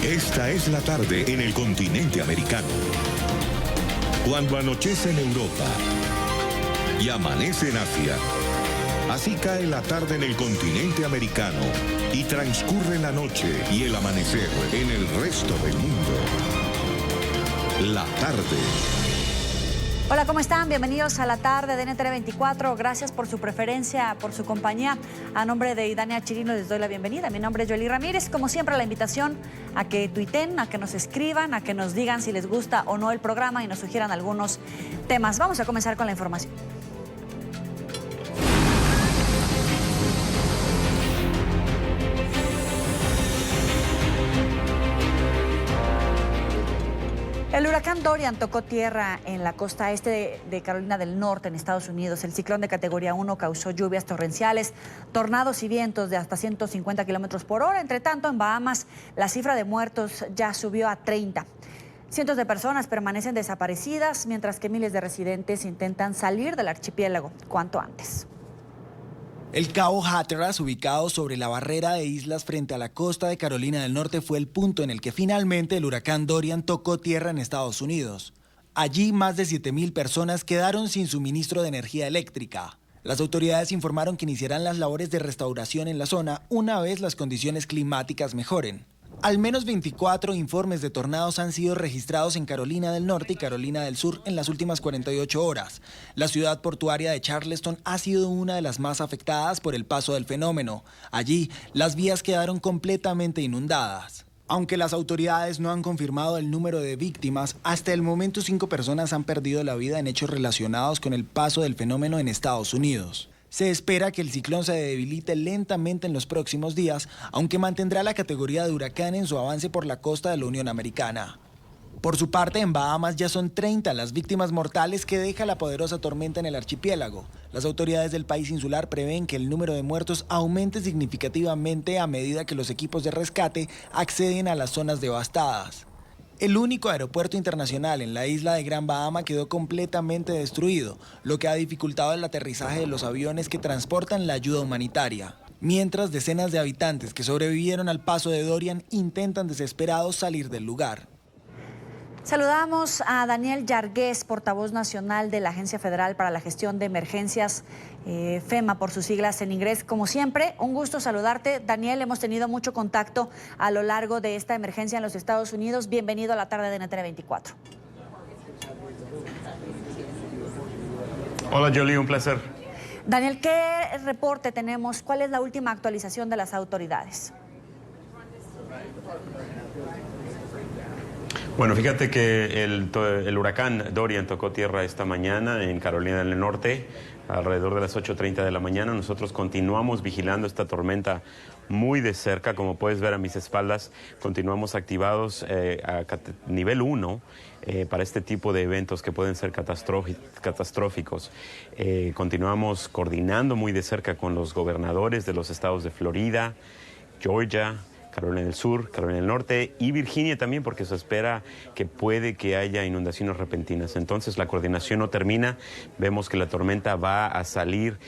Esta es la tarde en el continente americano. Cuando anochece en Europa y amanece en Asia, así cae la tarde en el continente americano y transcurre la noche y el amanecer en el resto del mundo. La tarde. Hola, ¿cómo están? Bienvenidos a la tarde de NTN 24. Gracias por su preferencia, por su compañía. A nombre de Idania Chirino les doy la bienvenida. Mi nombre es Joely Ramírez. Como siempre, la invitación a que tuiten, a que nos escriban, a que nos digan si les gusta o no el programa y nos sugieran algunos temas. Vamos a comenzar con la información. El huracán Dorian tocó tierra en la costa este de Carolina del Norte, en Estados Unidos. El ciclón de categoría 1 causó lluvias torrenciales, tornados y vientos de hasta 150 kilómetros por hora. Entre tanto, en Bahamas, la cifra de muertos ya subió a 30. Cientos de personas permanecen desaparecidas, mientras que miles de residentes intentan salir del archipiélago cuanto antes. El Cabo Hatteras, ubicado sobre la barrera de islas frente a la costa de Carolina del Norte, fue el punto en el que finalmente el huracán Dorian tocó tierra en Estados Unidos. Allí más de 7,000 personas quedaron sin suministro de energía eléctrica. Las autoridades informaron que iniciarán las labores de restauración en la zona una vez las condiciones climáticas mejoren. Al menos 24 informes de tornados han sido registrados en Carolina del Norte y Carolina del Sur en las últimas 48 horas. La ciudad portuaria de Charleston ha sido una de las más afectadas por el paso del fenómeno. Allí, las vías quedaron completamente inundadas. Aunque las autoridades no han confirmado el número de víctimas, hasta el momento 5 personas han perdido la vida en hechos relacionados con el paso del fenómeno en Estados Unidos. Se espera que el ciclón se debilite lentamente en los próximos días, aunque mantendrá la categoría de huracán en su avance por la costa de la Unión Americana. Por su parte, en Bahamas ya son 30 las víctimas mortales que deja la poderosa tormenta en el archipiélago. Las autoridades del país insular prevén que el número de muertos aumente significativamente a medida que los equipos de rescate acceden a las zonas devastadas. El único aeropuerto internacional en la isla de Gran Bahama quedó completamente destruido, lo que ha dificultado el aterrizaje de los aviones que transportan la ayuda humanitaria. Mientras, decenas de habitantes que sobrevivieron al paso de Dorian intentan desesperados salir del lugar. Saludamos a Daniel Yargués, portavoz nacional de la Agencia Federal para la Gestión de Emergencias, FEMA por sus siglas en inglés. Como siempre, un gusto saludarte. Daniel, hemos tenido mucho contacto a lo largo de esta emergencia en los Estados Unidos. Bienvenido a la tarde de NTN 24. Hola, Joely, un placer. Daniel, ¿qué reporte tenemos? ¿Cuál es la última actualización de las autoridades? Bueno, fíjate que el huracán Dorian tocó tierra esta mañana en Carolina del Norte, alrededor de las 8:30 de la mañana. Nosotros continuamos vigilando esta tormenta muy de cerca. Como puedes ver a mis espaldas, continuamos activados a nivel 1 para este tipo de eventos que pueden ser catastróficos. Continuamos coordinando muy de cerca con los gobernadores de los estados de Florida, Georgia, Carolina del Sur, Carolina del Norte y Virginia también, porque se espera que puede que haya inundaciones repentinas. Entonces la coordinación no termina. Vemos que la tormenta va a salir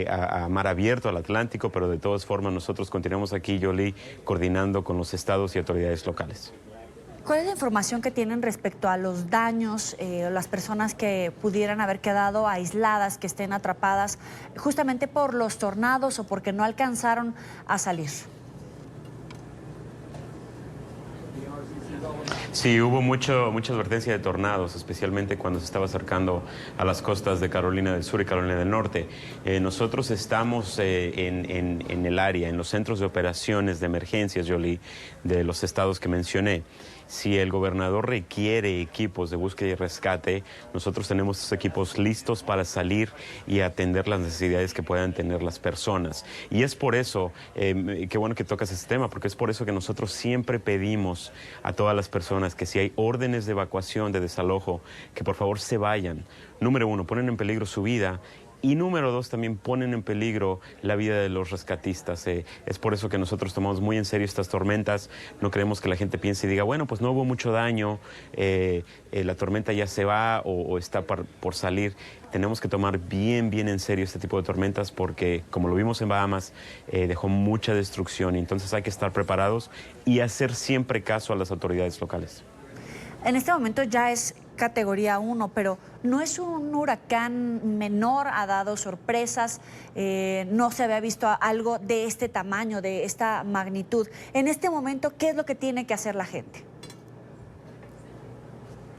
a mar abierto, al Atlántico, pero de todas formas nosotros continuamos aquí, Joely, coordinando con los estados y autoridades locales. ¿Cuál es la información que tienen respecto a los daños, las personas que pudieran haber quedado aisladas, que estén atrapadas justamente por los tornados o porque no alcanzaron a salir? Sí, hubo mucha advertencia de tornados, especialmente cuando se estaba acercando a las costas de Carolina del Sur y Carolina del Norte. Nosotros estamos en el área, en los centros de operaciones de emergencias, Joely, de los estados que mencioné. Si el gobernador requiere equipos de búsqueda y rescate, nosotros tenemos esos equipos listos para salir y atender las necesidades que puedan tener las personas. Y es por eso, qué bueno que tocas este tema, porque es por eso que nosotros siempre pedimos a todas las personas que si hay órdenes de evacuación, de desalojo, que por favor se vayan. Número 1, ponen en peligro su vida Y número dos, también ponen en peligro la vida de los rescatistas. Es por eso que nosotros tomamos muy en serio estas tormentas. No queremos que la gente piense y diga, bueno, pues no hubo mucho daño, la tormenta ya se va o está por salir. Tenemos que tomar bien en serio este tipo de tormentas porque, como lo vimos en Bahamas, dejó mucha destrucción. Y entonces hay que estar preparados y hacer siempre caso a las autoridades locales. En este momento ya es categoría 1, pero no es un huracán menor, ha dado sorpresas, no se había visto algo de este tamaño, de esta magnitud. En este momento, ¿qué es lo que tiene que hacer la gente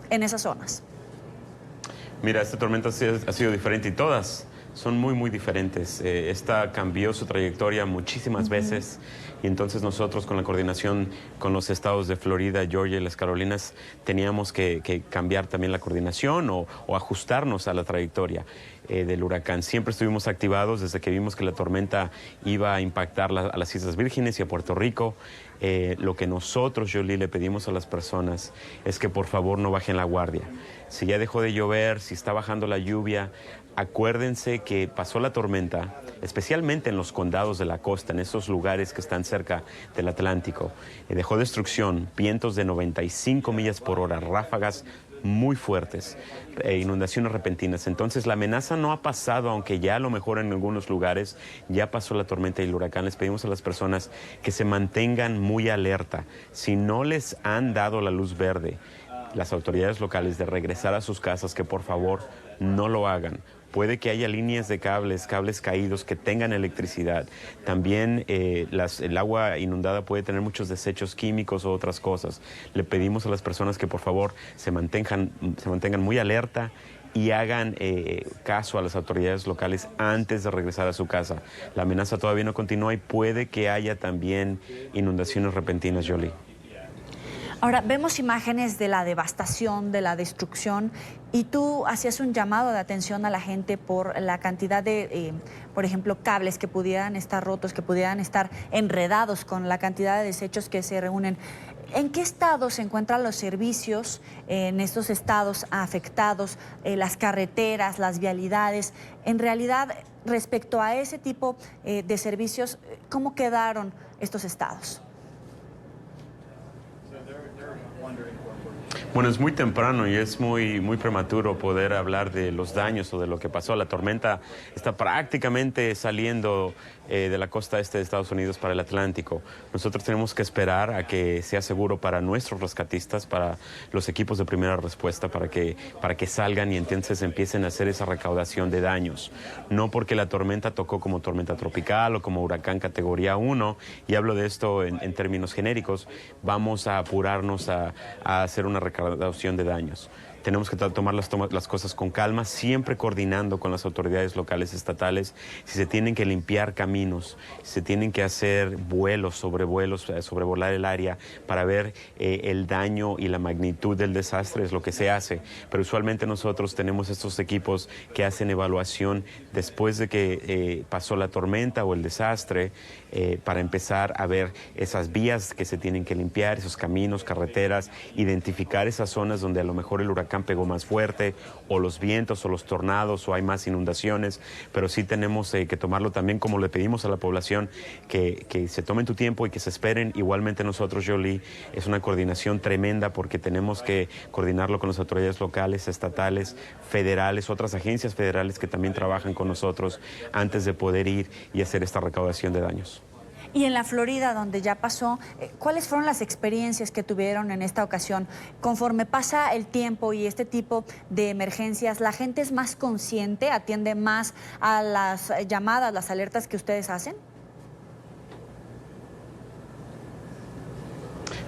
en esas zonas? Mira, esta tormenta ha sido diferente y todas son muy diferentes. Esta cambió su trayectoria muchísimas veces y entonces nosotros con la coordinación con los estados de Florida, Georgia y las Carolinas teníamos que cambiar también la coordinación o ajustarnos a la trayectoria del huracán. Siempre estuvimos activados desde que vimos que la tormenta iba a impactar a las Islas Vírgenes y a Puerto Rico. Lo que nosotros, Jolie, le pedimos a las personas es que por favor no bajen la guardia. Si ya dejó de llover, si está bajando la lluvia, acuérdense que pasó la tormenta, especialmente en los condados de la costa, en esos lugares que están cerca del Atlántico. Dejó destrucción, vientos de 95 millas por hora, ráfagas muy fuertes, inundaciones repentinas. Entonces la amenaza no ha pasado, aunque ya a lo mejor en algunos lugares ya pasó la tormenta y el huracán. Les pedimos a las personas que se mantengan muy alerta. Si no les han dado la luz verde las autoridades locales de regresar a sus casas, que por favor no lo hagan. Puede que haya líneas de cables caídos que tengan electricidad. También el agua inundada puede tener muchos desechos químicos o otras cosas. Le pedimos a las personas que por favor se mantengan muy alerta y hagan caso a las autoridades locales antes de regresar a su casa. La amenaza todavía no continúa y puede que haya también inundaciones repentinas, Jolie. Ahora, vemos imágenes de la devastación, de la destrucción, y tú hacías un llamado de atención a la gente por la cantidad de, por ejemplo, cables que pudieran estar rotos, que pudieran estar enredados con la cantidad de desechos que se reúnen. ¿En qué estado se encuentran los servicios en estos estados afectados, las carreteras, las vialidades? En realidad, respecto a ese tipo de servicios, ¿cómo quedaron estos estados? Bueno, es muy temprano y es muy prematuro poder hablar de los daños o de lo que pasó. La tormenta está prácticamente saliendo de la costa este de Estados Unidos para el Atlántico. Nosotros tenemos que esperar a que sea seguro para nuestros rescatistas, para los equipos de primera respuesta, para que salgan y entonces empiecen a hacer esa recaudación de daños. No porque la tormenta tocó como tormenta tropical o como huracán categoría 1, y hablo de esto en términos genéricos, vamos a apurarnos a hacer una recaudación de daños. Tenemos que tomar las cosas con calma, siempre coordinando con las autoridades locales, estatales. Si se tienen que limpiar caminos, si se tienen que hacer vuelos, sobrevolar el área para ver el daño y la magnitud del desastre, es lo que se hace. Pero usualmente nosotros tenemos estos equipos que hacen evaluación después de que pasó la tormenta o el desastre, para empezar a ver esas vías que se tienen que limpiar, esos caminos, carreteras, identificar esas zonas donde a lo mejor el huracán pegó más fuerte, o los vientos o los tornados, o hay más inundaciones. Pero sí tenemos que tomarlo también, como le pedimos a la población, que se tomen tu tiempo y que se esperen. Igualmente nosotros, Jolie, es una coordinación tremenda porque tenemos que coordinarlo con las autoridades locales, estatales, federales, otras agencias federales que también trabajan con nosotros antes de poder ir y hacer esta recaudación de daños. Y en la Florida, donde ya pasó, ¿cuáles fueron las experiencias que tuvieron en esta ocasión? Conforme pasa el tiempo y este tipo de emergencias, ¿la gente es más consciente, atiende más a las llamadas, las alertas que ustedes hacen?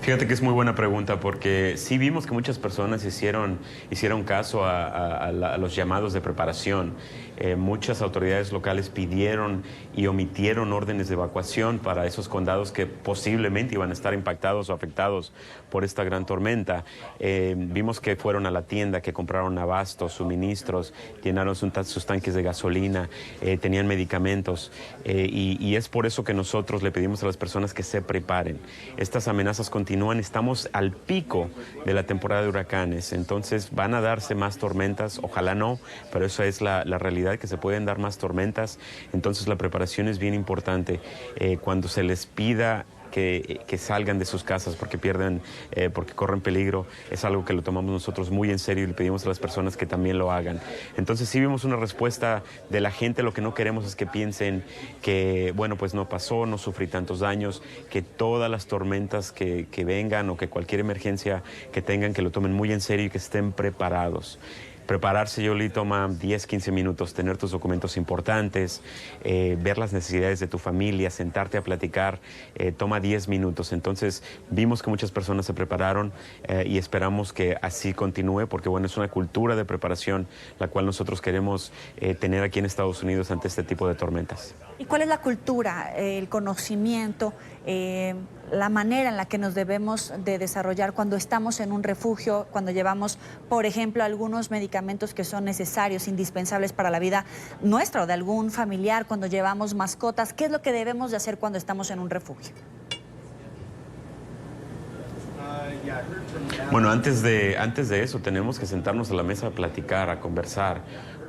Fíjate que es muy buena pregunta porque sí vimos que muchas personas hicieron caso a los llamados de preparación. Muchas autoridades locales pidieron y omitieron órdenes de evacuación para esos condados que posiblemente iban a estar impactados o afectados por esta gran tormenta. Vimos que fueron a la tienda, que compraron abastos, suministros, llenaron sus tanques de gasolina, tenían medicamentos, y es por eso que nosotros le pedimos a las personas que se preparen. Estas amenazas continúan continúan. Estamos al pico de la temporada de huracanes, entonces van a darse más tormentas, ojalá no, pero eso es la realidad, que se pueden dar más tormentas. Entonces la preparación es bien importante. Cuando se les pida que salgan de sus casas porque porque corren peligro, es algo que lo tomamos nosotros muy en serio y le pedimos a las personas que también lo hagan. Entonces sí vimos una respuesta de la gente. Lo que no queremos es que piensen que, bueno, pues no pasó, no sufrí tantos daños, que todas las tormentas que vengan o que cualquier emergencia que tengan, que lo tomen muy en serio y que estén preparados. Prepararse, Yoli, toma 10, 15 minutos, tener tus documentos importantes, ver las necesidades de tu familia, sentarte a platicar, toma 10 minutos. Entonces vimos que muchas personas se prepararon y esperamos que así continúe, porque bueno, es una cultura de preparación la cual nosotros queremos tener aquí en Estados Unidos ante este tipo de tormentas. ¿Y cuál es la cultura, el conocimiento, la manera en la que nos debemos de desarrollar cuando estamos en un refugio, cuando llevamos, por ejemplo, algunos medicamentos que son necesarios, indispensables para la vida nuestra o de algún familiar, cuando llevamos mascotas? ¿Qué es lo que debemos de hacer cuando estamos en un refugio? Bueno, antes de eso tenemos que sentarnos a la mesa a platicar, a conversar.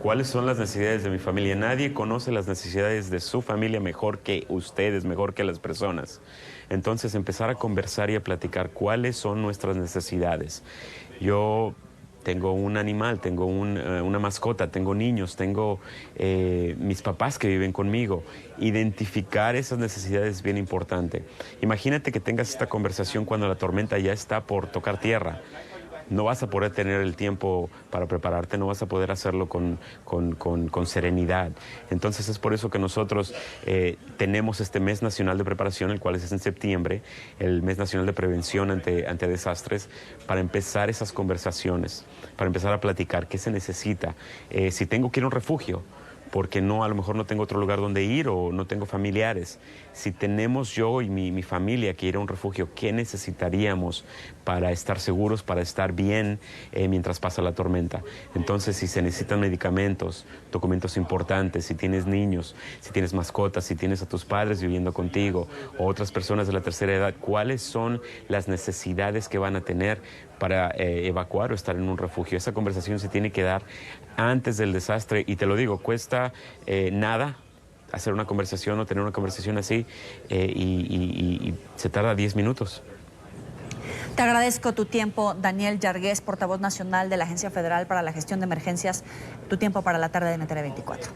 ¿Cuáles son las necesidades de mi familia? Nadie conoce las necesidades de su familia mejor que ustedes, mejor que las personas. Entonces, empezar a conversar y a platicar cuáles son nuestras necesidades. Yo tengo un animal, tengo una mascota, tengo niños, tengo mis papás que viven conmigo. Identificar esas necesidades es bien importante. Imagínate que tengas esta conversación cuando la tormenta ya está por tocar tierra. No vas a poder tener el tiempo para prepararte, no vas a poder hacerlo con serenidad. Entonces es por eso que nosotros tenemos este mes nacional de preparación, el cual es en septiembre, el mes nacional de prevención ante desastres, para empezar esas conversaciones, para empezar a platicar qué se necesita. Si tengo que ir a un refugio, porque a lo mejor no tengo otro lugar donde ir o no tengo familiares. Si tenemos yo y mi familia que ir a un refugio, ¿qué necesitaríamos para estar seguros, para estar bien mientras pasa la tormenta? Entonces, si se necesitan medicamentos, documentos importantes, si tienes niños, si tienes mascotas, si tienes a tus padres viviendo contigo o otras personas de la tercera edad, ¿cuáles son las necesidades que van a tener para evacuar o estar en un refugio? Esa conversación se tiene que dar antes del desastre y te lo digo, cuesta nada hacer una conversación o tener una conversación así y se tarda 10 minutos. Te agradezco tu tiempo, Daniel Yargués, portavoz nacional de la Agencia Federal para la Gestión de Emergencias, tu tiempo para la tarde de NTN 24.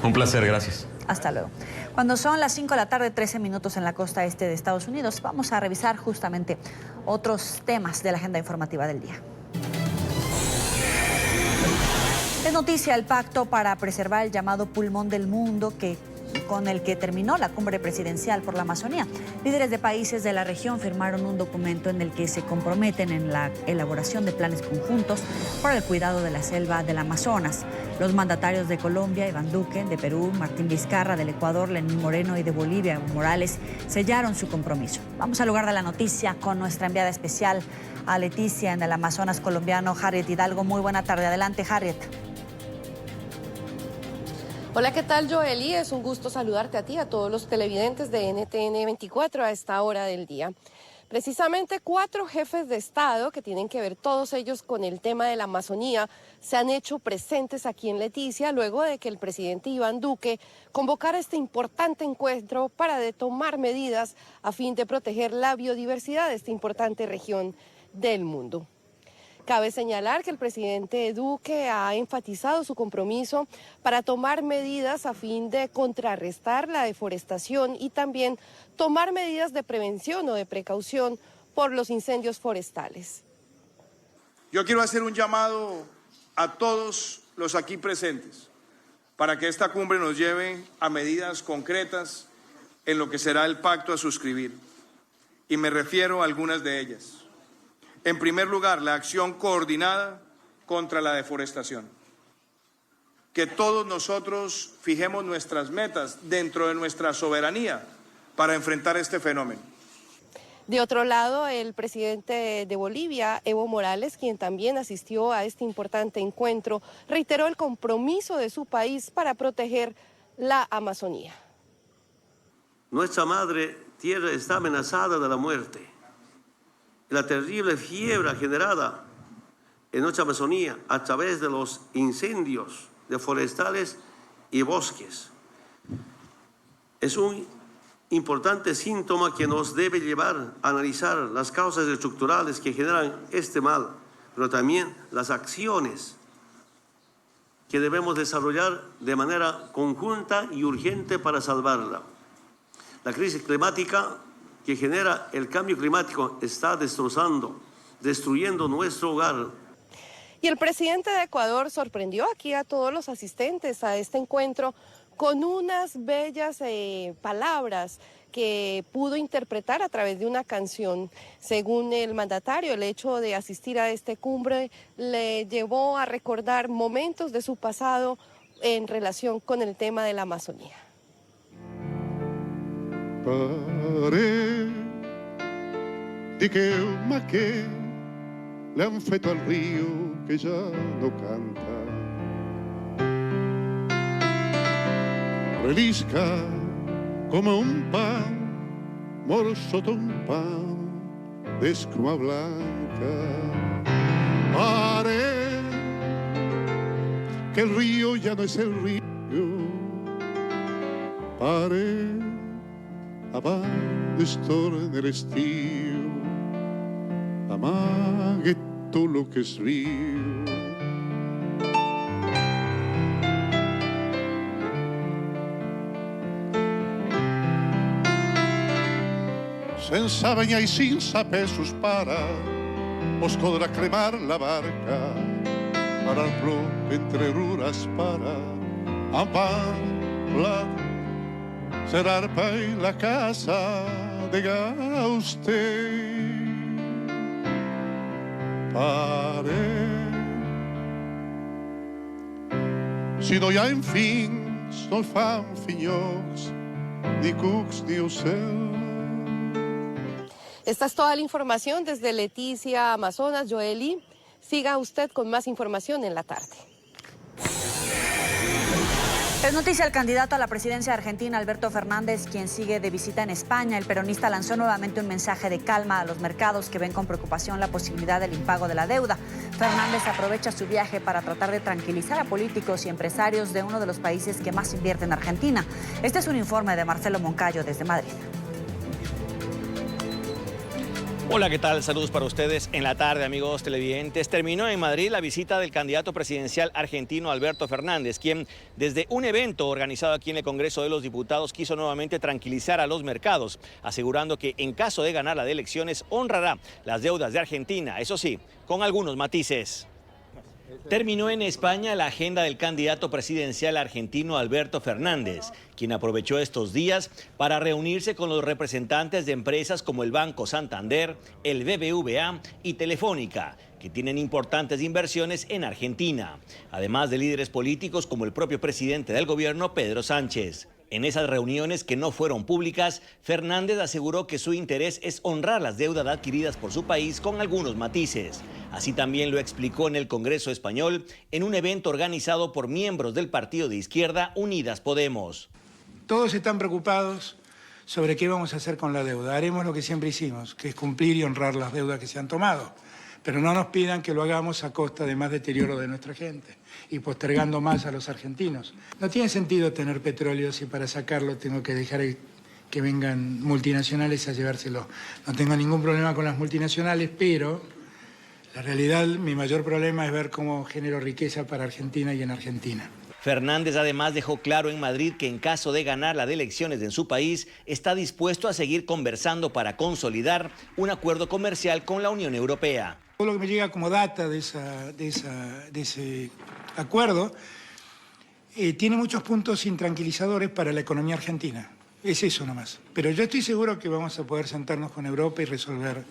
Un placer, gracias. Hasta luego. Cuando son las 5 de la tarde, 13 minutos en la costa este de Estados Unidos, vamos a revisar justamente otros temas de la agenda informativa del día. Es noticia el pacto para preservar el llamado pulmón del mundo con el que terminó la cumbre presidencial por la Amazonía. Líderes de países de la región firmaron un documento en el que se comprometen en la elaboración de planes conjuntos para el cuidado de la selva del Amazonas. Los mandatarios de Colombia, Iván Duque, de Perú, Martín Vizcarra, del Ecuador, Lenín Moreno, y de Bolivia, Evo Morales, sellaron su compromiso. Vamos al lugar de la noticia con nuestra enviada especial a Leticia en el Amazonas colombiano, Harriet Hidalgo. Muy buena tarde. Adelante, Harriet. Hola, ¿qué tal, Joely? Es un gusto saludarte a ti, a todos los televidentes de NTN 24 a esta hora del día. Precisamente 4 jefes de Estado, que tienen que ver todos ellos con el tema de la Amazonía, se han hecho presentes aquí en Leticia luego de que el presidente Iván Duque convocara este importante encuentro para tomar medidas a fin de proteger la biodiversidad de esta importante región del mundo. Cabe señalar que el presidente Duque ha enfatizado su compromiso para tomar medidas a fin de contrarrestar la deforestación y también tomar medidas de prevención o de precaución por los incendios forestales. Yo quiero hacer un llamado a todos los aquí presentes para que esta cumbre nos lleve a medidas concretas en lo que será el pacto a suscribir. Y me refiero a algunas de ellas. En primer lugar, la acción coordinada contra la deforestación. Que todos nosotros fijemos nuestras metas dentro de nuestra soberanía para enfrentar este fenómeno. De otro lado, el presidente de Bolivia, Evo Morales, quien también asistió a este importante encuentro, reiteró el compromiso de su país para proteger la Amazonía. Nuestra madre tierra está amenazada de la muerte. La terrible fiebre generada en nuestra Amazonía a través de los incendios de forestales y bosques es un importante síntoma que nos debe llevar a analizar las causas estructurales que generan este mal, pero también las acciones que debemos desarrollar de manera conjunta y urgente para salvarla. La crisis climática que genera el cambio climático está destruyendo nuestro hogar. Y el presidente de Ecuador sorprendió aquí a todos los asistentes a este encuentro con unas bellas palabras que pudo interpretar a través de una canción. Según el mandatario, el hecho de asistir a esta cumbre le llevó a recordar momentos de su pasado en relación con el tema de la Amazonía. Pare di che ma che le han feito al río que ya no canta. Relisca como un pan, morsoto un pan de escuma blanca. Pare que el río ya no es el río. Pare abans torna l'estiu, amague tot lo que es riu. Sense banyar i sense pesos para, os podrà cremar la barca, para el plom entre rures para, amb plat, serà arpa en la casa de Gauste. Pare, si no hi ha fins, no fan finyocs, ni cucs ni ocells. Esta es toda la información desde Leticia, Amazonas. Joely, siga usted con más información en la tarde. Es noticia el candidato a la presidencia de Argentina, Alberto Fernández, quien sigue de visita en España. El peronista lanzó nuevamente un mensaje de calma a los mercados que ven con preocupación la posibilidad del impago de la deuda. Fernández aprovecha su viaje para tratar de tranquilizar a políticos y empresarios de uno de los países que más invierte en Argentina. Este es un informe de Marcelo Moncayo desde Madrid. Hola, ¿qué tal? Saludos para ustedes en la tarde, amigos televidentes. Terminó en Madrid la visita del candidato presidencial argentino Alberto Fernández, quien desde un evento organizado aquí en el Congreso de los Diputados quiso nuevamente tranquilizar a los mercados, asegurando que en caso de ganar las elecciones honrará las deudas de Argentina, eso sí, con algunos matices. Terminó en España la agenda del candidato presidencial argentino Alberto Fernández, quien aprovechó estos días para reunirse con los representantes de empresas como el Banco Santander, el BBVA y Telefónica, que tienen importantes inversiones en Argentina, además de líderes políticos como el propio presidente del gobierno, Pedro Sánchez. En esas reuniones que no fueron públicas, Fernández aseguró que su interés es honrar las deudas adquiridas por su país con algunos matices. Así también lo explicó en el Congreso Español en un evento organizado por miembros del partido de izquierda Unidas Podemos. Todos están preocupados sobre qué vamos a hacer con la deuda. Haremos lo que siempre hicimos, que es cumplir y honrar las deudas que se han tomado. Pero no nos pidan que lo hagamos a costa de más deterioro de nuestra gente y postergando más a los argentinos. No tiene sentido tener petróleo si para sacarlo tengo que dejar que vengan multinacionales a llevárselo. No tengo ningún problema con las multinacionales, pero la realidad, mi mayor problema es ver cómo genero riqueza para Argentina y en Argentina. Fernández además dejó claro en Madrid que en caso de ganar las elecciones en su país, está dispuesto a seguir conversando para consolidar un acuerdo comercial con la Unión Europea. Todo lo que me llega como data de ese acuerdo tiene muchos puntos intranquilizadores para la economía argentina. Es eso nomás. Pero yo estoy seguro que vamos a poder sentarnos con Europa y resolver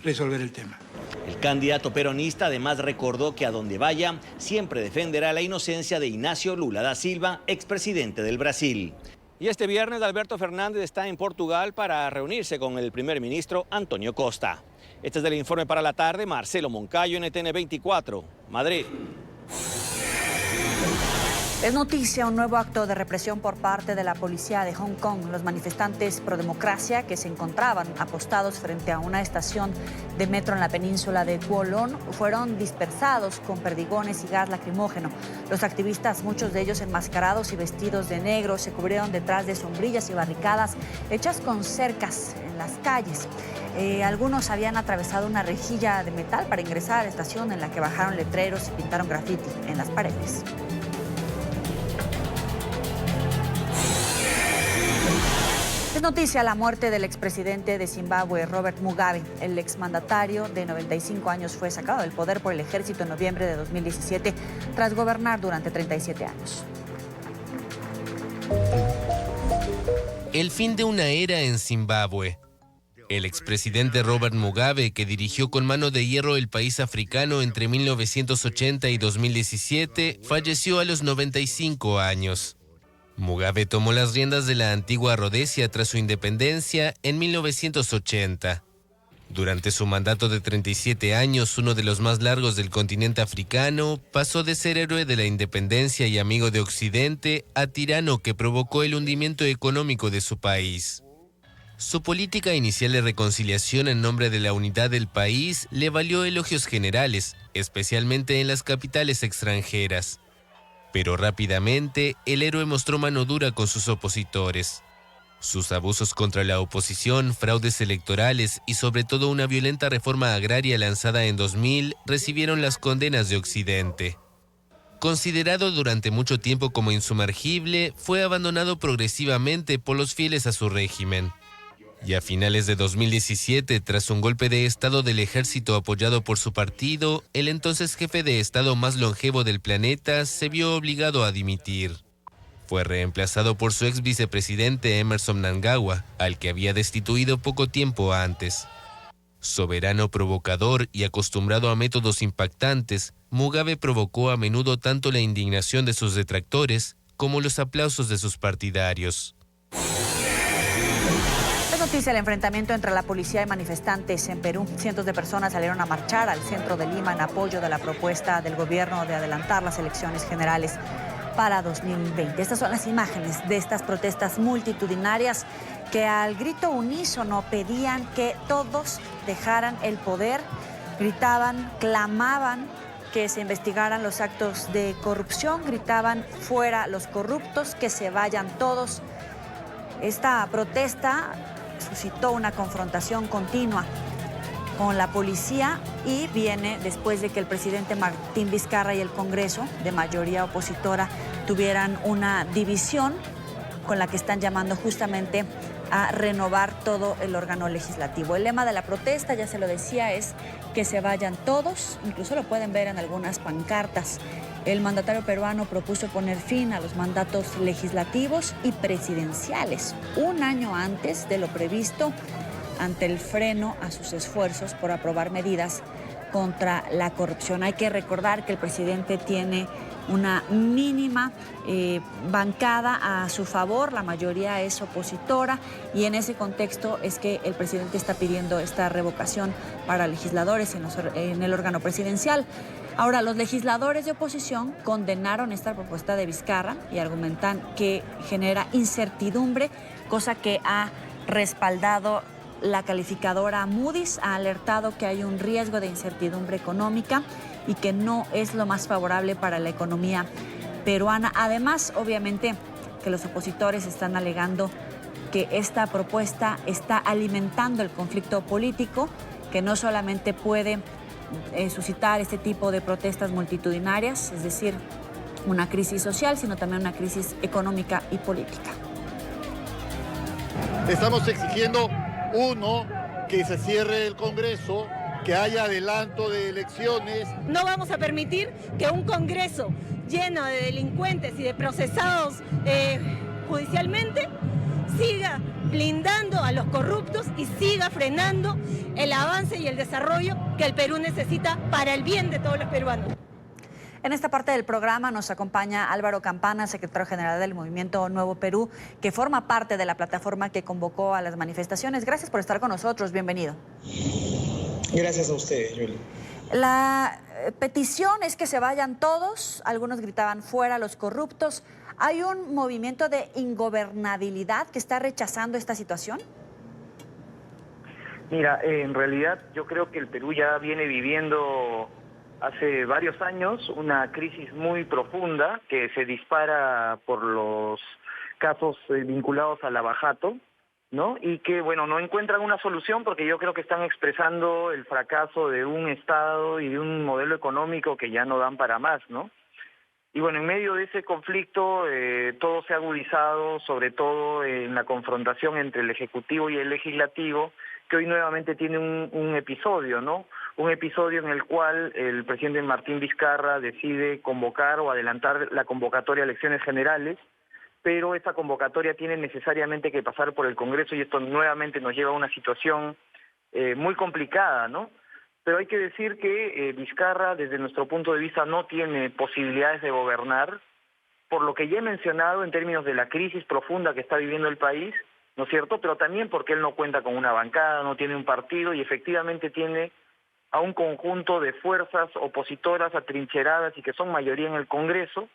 el tema. El candidato peronista además recordó que a donde vaya siempre defenderá la inocencia de Inácio Lula da Silva, expresidente del Brasil. Y este viernes Alberto Fernández está en Portugal para reunirse con el primer ministro Antonio Costa. Este es el informe para la tarde, Marcelo Moncayo, NTN 24, Madrid. Es noticia un nuevo acto de represión por parte de la policía de Hong Kong. Los manifestantes pro democracia que se encontraban apostados frente a una estación de metro en la península de Kowloon fueron dispersados con perdigones y gas lacrimógeno. Los activistas, muchos de ellos enmascarados y vestidos de negro, se cubrieron detrás de sombrillas y barricadas hechas con cercas en las calles. Algunos habían atravesado una rejilla de metal para ingresar a la estación, en la que bajaron letreros y pintaron graffiti en las paredes. Es noticia la muerte del expresidente de Zimbabue, Robert Mugabe. El exmandatario de 95 años fue sacado del poder por el ejército en noviembre de 2017 tras gobernar durante 37 años. El fin de una era en Zimbabue. El expresidente Robert Mugabe, que dirigió con mano de hierro el país africano entre 1980 y 2017, falleció a los 95 años. Mugabe tomó las riendas de la antigua Rodesia tras su independencia en 1980. Durante su mandato de 37 años, uno de los más largos del continente africano, pasó de ser héroe de la independencia y amigo de Occidente a tirano que provocó el hundimiento económico de su país. Su política inicial de reconciliación en nombre de la unidad del país le valió elogios generales, especialmente en las capitales extranjeras. Pero rápidamente, el héroe mostró mano dura con sus opositores. Sus abusos contra la oposición, fraudes electorales y sobre todo una violenta reforma agraria lanzada en 2000 recibieron las condenas de Occidente. Considerado durante mucho tiempo como insumergible, fue abandonado progresivamente por los fieles a su régimen. Y a finales de 2017, tras un golpe de estado del ejército apoyado por su partido, el entonces jefe de estado más longevo del planeta se vio obligado a dimitir. Fue reemplazado por su ex vicepresidente Emmerson Mnangagwa, al que había destituido poco tiempo antes. Soberano, provocador y acostumbrado a métodos impactantes, Mugabe provocó a menudo tanto la indignación de sus detractores como los aplausos de sus partidarios. Noticia el enfrentamiento entre la policía y manifestantes en Perú. Cientos de personas salieron a marchar al centro de Lima en apoyo de la propuesta del gobierno de adelantar las elecciones generales para 2020. Estas son las imágenes de estas protestas multitudinarias que al grito unísono pedían que todos dejaran el poder, gritaban, clamaban que se investigaran los actos de corrupción, gritaban fuera los corruptos, que se vayan todos. Esta protesta suscitó una confrontación continua con la policía y viene después de que el presidente Martín Vizcarra y el Congreso, de mayoría opositora, tuvieran una división con la que están llamando justamente a renovar todo el órgano legislativo. El lema de la protesta, ya se lo decía, es que se vayan todos, incluso lo pueden ver en algunas pancartas. El mandatario peruano propuso poner fin a los mandatos legislativos y presidenciales, un año antes de lo previsto, ante el freno a sus esfuerzos por aprobar medidas contra la corrupción. Hay que recordar que el presidente tiene una mínima bancada a su favor, la mayoría es opositora, y en ese contexto es que el presidente está pidiendo esta revocación para legisladores en el órgano presidencial. Ahora, los legisladores de oposición condenaron esta propuesta de Vizcarra y argumentan que genera incertidumbre, cosa que ha respaldado la calificadora Moody's. Ha alertado que hay un riesgo de incertidumbre económica y que no es lo más favorable para la economía peruana. Además, obviamente, que los opositores están alegando que esta propuesta está alimentando el conflicto político, que no solamente puede suscitar este tipo de protestas multitudinarias, es decir, una crisis social, sino también una crisis económica y política. Estamos exigiendo, uno, que se cierre el Congreso, que haya adelanto de elecciones. No vamos a permitir que un Congreso lleno de delincuentes y de procesados judicialmente siga blindando a los corruptos y siga frenando el avance y el desarrollo que el Perú necesita para el bien de todos los peruanos. En esta parte del programa nos acompaña Álvaro Campana, secretario general del Movimiento Nuevo Perú, que forma parte de la plataforma que convocó a las manifestaciones. Gracias por estar con nosotros, bienvenido. Gracias a ustedes, Yuli. petición es que se vayan todos, algunos gritaban fuera los corruptos. ¿Hay un movimiento de ingobernabilidad que está rechazando esta situación? Mira, en realidad yo creo que el Perú ya viene viviendo hace varios años una crisis muy profunda que se dispara por los casos vinculados al abajato, ¿no? Y que, bueno, no encuentran una solución porque yo creo que están expresando el fracaso de un Estado y de un modelo económico que ya no dan para más, ¿no? Y bueno, en medio de ese conflicto todo se ha agudizado, sobre todo en la confrontación entre el Ejecutivo y el Legislativo, que hoy nuevamente tiene un episodio, ¿no? Un episodio en el cual el presidente Martín Vizcarra decide convocar o adelantar la convocatoria a elecciones generales, pero esta convocatoria tiene necesariamente que pasar por el Congreso y esto nuevamente nos lleva a una situación muy complicada, ¿no? Pero hay que decir que Vizcarra, desde nuestro punto de vista, no tiene posibilidades de gobernar, por lo que ya he mencionado en términos de la crisis profunda que está viviendo el país, ¿no es cierto? Pero también porque él no cuenta con una bancada, no tiene un partido y efectivamente tiene a un conjunto de fuerzas opositoras atrincheradas y que son mayoría en el Congreso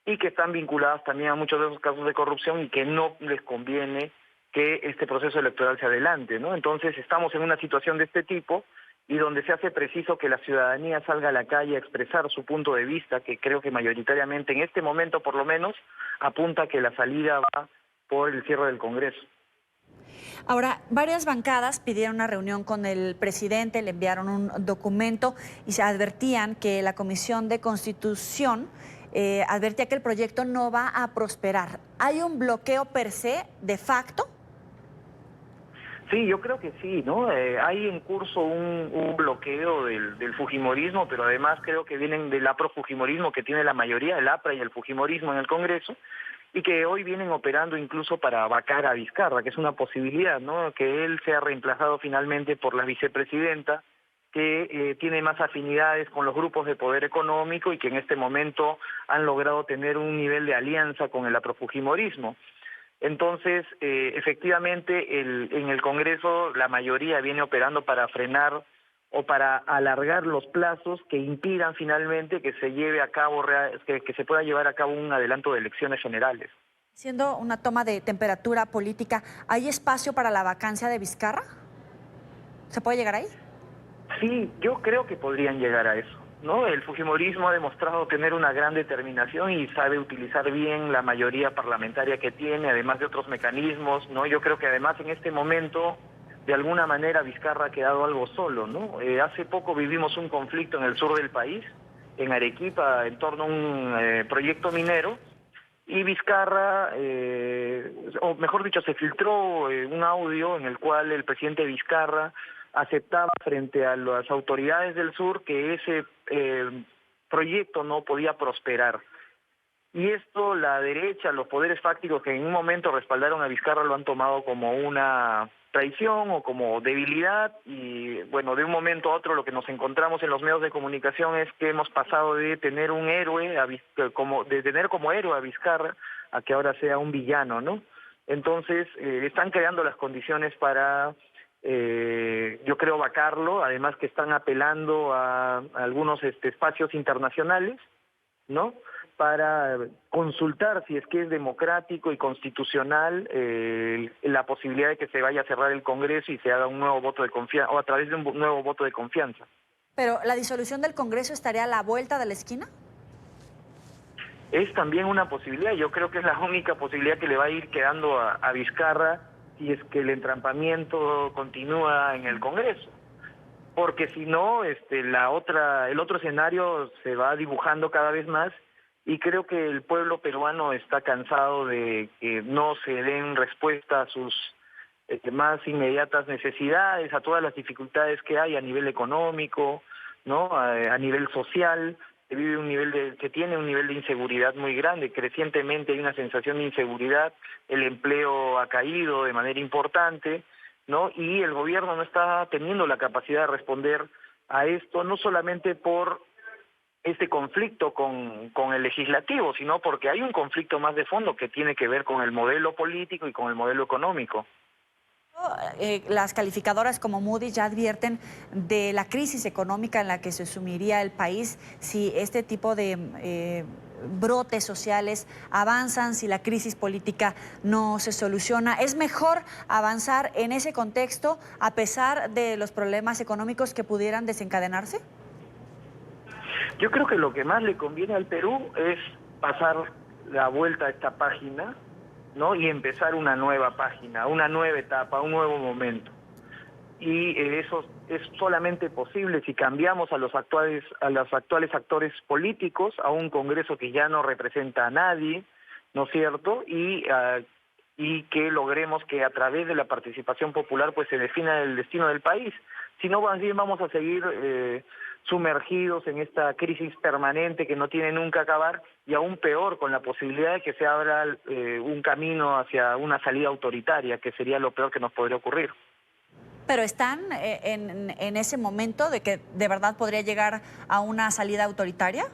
y que están vinculadas también a muchos de esos casos de corrupción y que no les conviene que este proceso electoral se adelante, ¿no? Entonces estamos en una situación de este tipo y donde se hace preciso que la ciudadanía salga a la calle a expresar su punto de vista, que creo que mayoritariamente en este momento por lo menos apunta que la salida va por el cierre del Congreso. Ahora, varias bancadas pidieron una reunión con el presidente, le enviaron un documento y se advertían que la Comisión de Constitución advertía que el proyecto no va a prosperar. ¿Hay un bloqueo per se de facto? Sí, yo creo que sí, ¿no? Hay en curso un bloqueo del fujimorismo, pero además creo que vienen del aprofujimorismo que tiene la mayoría, el APRA y el fujimorismo en el Congreso, y que hoy vienen operando incluso para vacar a Vizcarra, que es una posibilidad, ¿no? Que él sea reemplazado finalmente por la vicepresidenta, que tiene más afinidades con los grupos de poder económico y que en este momento han logrado tener un nivel de alianza con el aprofujimorismo. Entonces, efectivamente, en el Congreso la mayoría viene operando para frenar o para alargar los plazos que impidan finalmente que se lleve a cabo, que se pueda llevar a cabo un adelanto de elecciones generales. Siendo una toma de temperatura política, ¿hay espacio para la vacancia de Vizcarra? ¿Se puede llegar ahí? Sí, yo creo que podrían llegar a eso, ¿no? El fujimorismo ha demostrado tener una gran determinación y sabe utilizar bien la mayoría parlamentaria que tiene, además de otros mecanismos, ¿no? Yo creo que además en este momento, de alguna manera, Vizcarra ha quedado algo solo, ¿no? Hace poco vivimos un conflicto en el sur del país, en Arequipa, en torno a un proyecto minero, y Vizcarra, o mejor dicho, se filtró un audio en el cual el presidente Vizcarra aceptaba frente a las autoridades del sur que ese proyecto no podía prosperar. Y esto la derecha, los poderes fácticos que en un momento respaldaron a Vizcarra lo han tomado como una traición o como debilidad y bueno, de un momento a otro lo que nos encontramos en los medios de comunicación es que hemos pasado de tener un héroe, de tener como héroe a Vizcarra a que ahora sea un villano, ¿no? Entonces están creando las condiciones para yo creo vacarlo, además que están apelando a algunos espacios internacionales, ¿no? Para consultar si es que es democrático y constitucional la posibilidad de que se vaya a cerrar el Congreso y se haga un nuevo voto de confianza, o a través de un nuevo voto de confianza. ¿Pero la disolución del Congreso estaría a la vuelta de la esquina? Es también una posibilidad, yo creo que es la única posibilidad que le va a ir quedando a Vizcarra si es que el entrampamiento continúa en el Congreso. Porque si no, el otro escenario se va dibujando cada vez más y creo que el pueblo peruano está cansado de que no se den respuesta a sus más inmediatas necesidades, a todas las dificultades que hay a nivel económico, ¿no? A nivel social. Se tiene un nivel de inseguridad muy grande, crecientemente hay una sensación de inseguridad, el empleo ha caído de manera importante, ¿no? Y el gobierno no está teniendo la capacidad de responder a esto, no solamente por este conflicto con el legislativo, sino porque hay un conflicto más de fondo que tiene que ver con el modelo político y con el modelo económico. Las calificadoras como Moody's ya advierten de la crisis económica en la que se sumiría el país si este tipo de brotes sociales avanzan, si la crisis política no se soluciona. ¿Es mejor avanzar en ese contexto a pesar de los problemas económicos que pudieran desencadenarse? Yo creo que lo que más le conviene al Perú es pasar la vuelta a esta página, ¿no? Y empezar una nueva página, una nueva etapa, un nuevo momento. Y eso es solamente posible si cambiamos a los actuales actores políticos, a un Congreso que ya no representa a nadie, ¿no es cierto? Y que logremos que a través de la participación popular pues se defina el destino del país. Si no, más bien vamos a seguir sumergidos en esta crisis permanente que no tiene nunca acabar, y aún peor, con la posibilidad de que se abra un camino hacia una salida autoritaria, que sería lo peor que nos podría ocurrir. ¿Pero están en ese momento de que de verdad podría llegar a una salida autoritaria?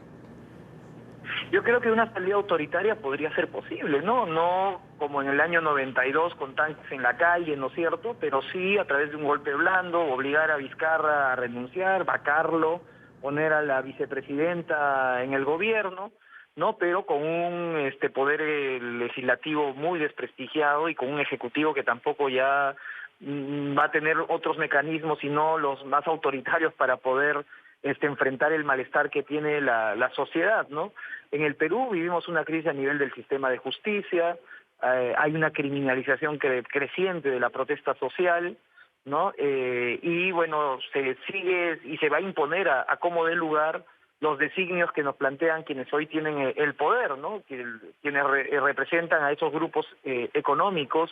Yo creo que una salida autoritaria podría ser posible, ¿no? No como en el año 92 con tanques en la calle, ¿no es cierto? Pero sí a través de un golpe blando, obligar a Vizcarra a renunciar, vacarlo, poner a la vicepresidenta en el gobierno, ¿no? Pero con un poder legislativo muy desprestigiado y con un ejecutivo que tampoco ya va a tener otros mecanismos, sino los más autoritarios para poder enfrentar el malestar que tiene la sociedad, ¿no? En el Perú vivimos una crisis a nivel del sistema de justicia, hay una criminalización creciente de la protesta social, ¿no? Y bueno, se sigue y se va a imponer a cómo dé lugar los designios que nos plantean quienes hoy tienen el poder, ¿no? Quienes representan a esos grupos económicos,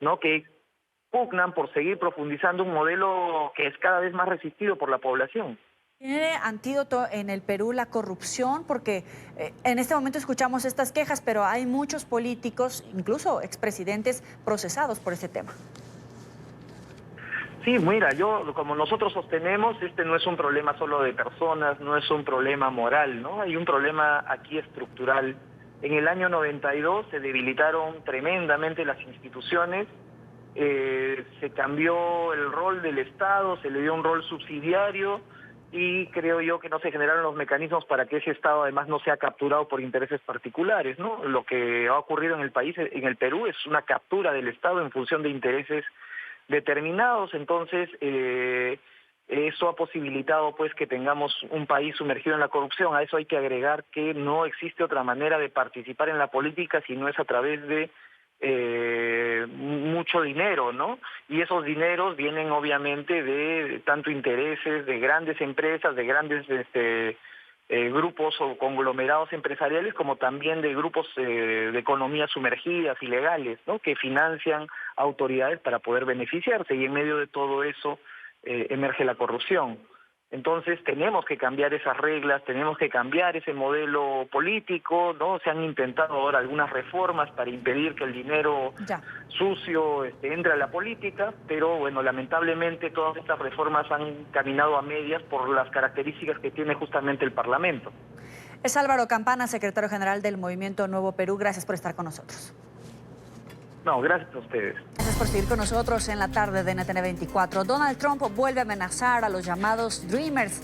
¿no? Que pugnan por seguir profundizando un modelo que es cada vez más resistido por la población. ¿Tiene antídoto en el Perú la corrupción? Porque en este momento escuchamos estas quejas, pero hay muchos políticos, incluso expresidentes, procesados por este tema. Sí, mira, como nosotros sostenemos, este no es un problema solo de personas, no es un problema moral, ¿no? Hay un problema aquí estructural. En el año 92 se debilitaron tremendamente las instituciones, se cambió el rol del Estado, se le dio un rol subsidiario y creo yo que no se generaron los mecanismos para que ese Estado además no sea capturado por intereses particulares, ¿no? Lo que ha ocurrido en el país, en el Perú, es una captura del Estado en función de intereses determinados. Entonces eso ha posibilitado pues que tengamos un país sumergido en la corrupción. A eso hay que agregar que no existe otra manera de participar en la política si no es a través de mucho dinero, ¿no? Y esos dineros vienen obviamente de tanto intereses de grandes empresas, de grandes grupos o conglomerados empresariales, como también de grupos de economías sumergidas, ilegales, ¿no? Que financian autoridades para poder beneficiarse, y en medio de todo eso emerge la corrupción. Entonces tenemos que cambiar esas reglas, tenemos que cambiar ese modelo político, ¿no? Se han intentado ahora algunas reformas para impedir que el dinero sucio entre a la política, pero bueno, lamentablemente todas estas reformas han caminado a medias por las características que tiene justamente el Parlamento. Es Álvaro Campana, secretario general del Movimiento Nuevo Perú. Gracias por estar con nosotros. No, gracias a ustedes. Gracias por seguir con nosotros en la tarde de NTN 24. Donald Trump vuelve a amenazar a los llamados Dreamers.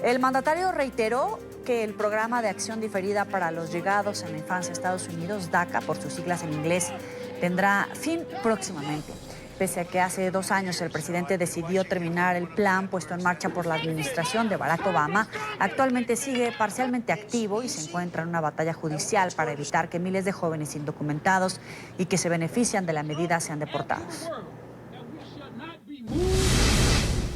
El mandatario reiteró que el programa de acción diferida para los llegados en la infancia a Estados Unidos, DACA, por sus siglas en inglés, tendrá fin próximamente. Pese a que hace 2 años el presidente decidió terminar el plan puesto en marcha por la administración de Barack Obama, actualmente sigue parcialmente activo y se encuentra en una batalla judicial para evitar que miles de jóvenes indocumentados y que se benefician de la medida sean deportados.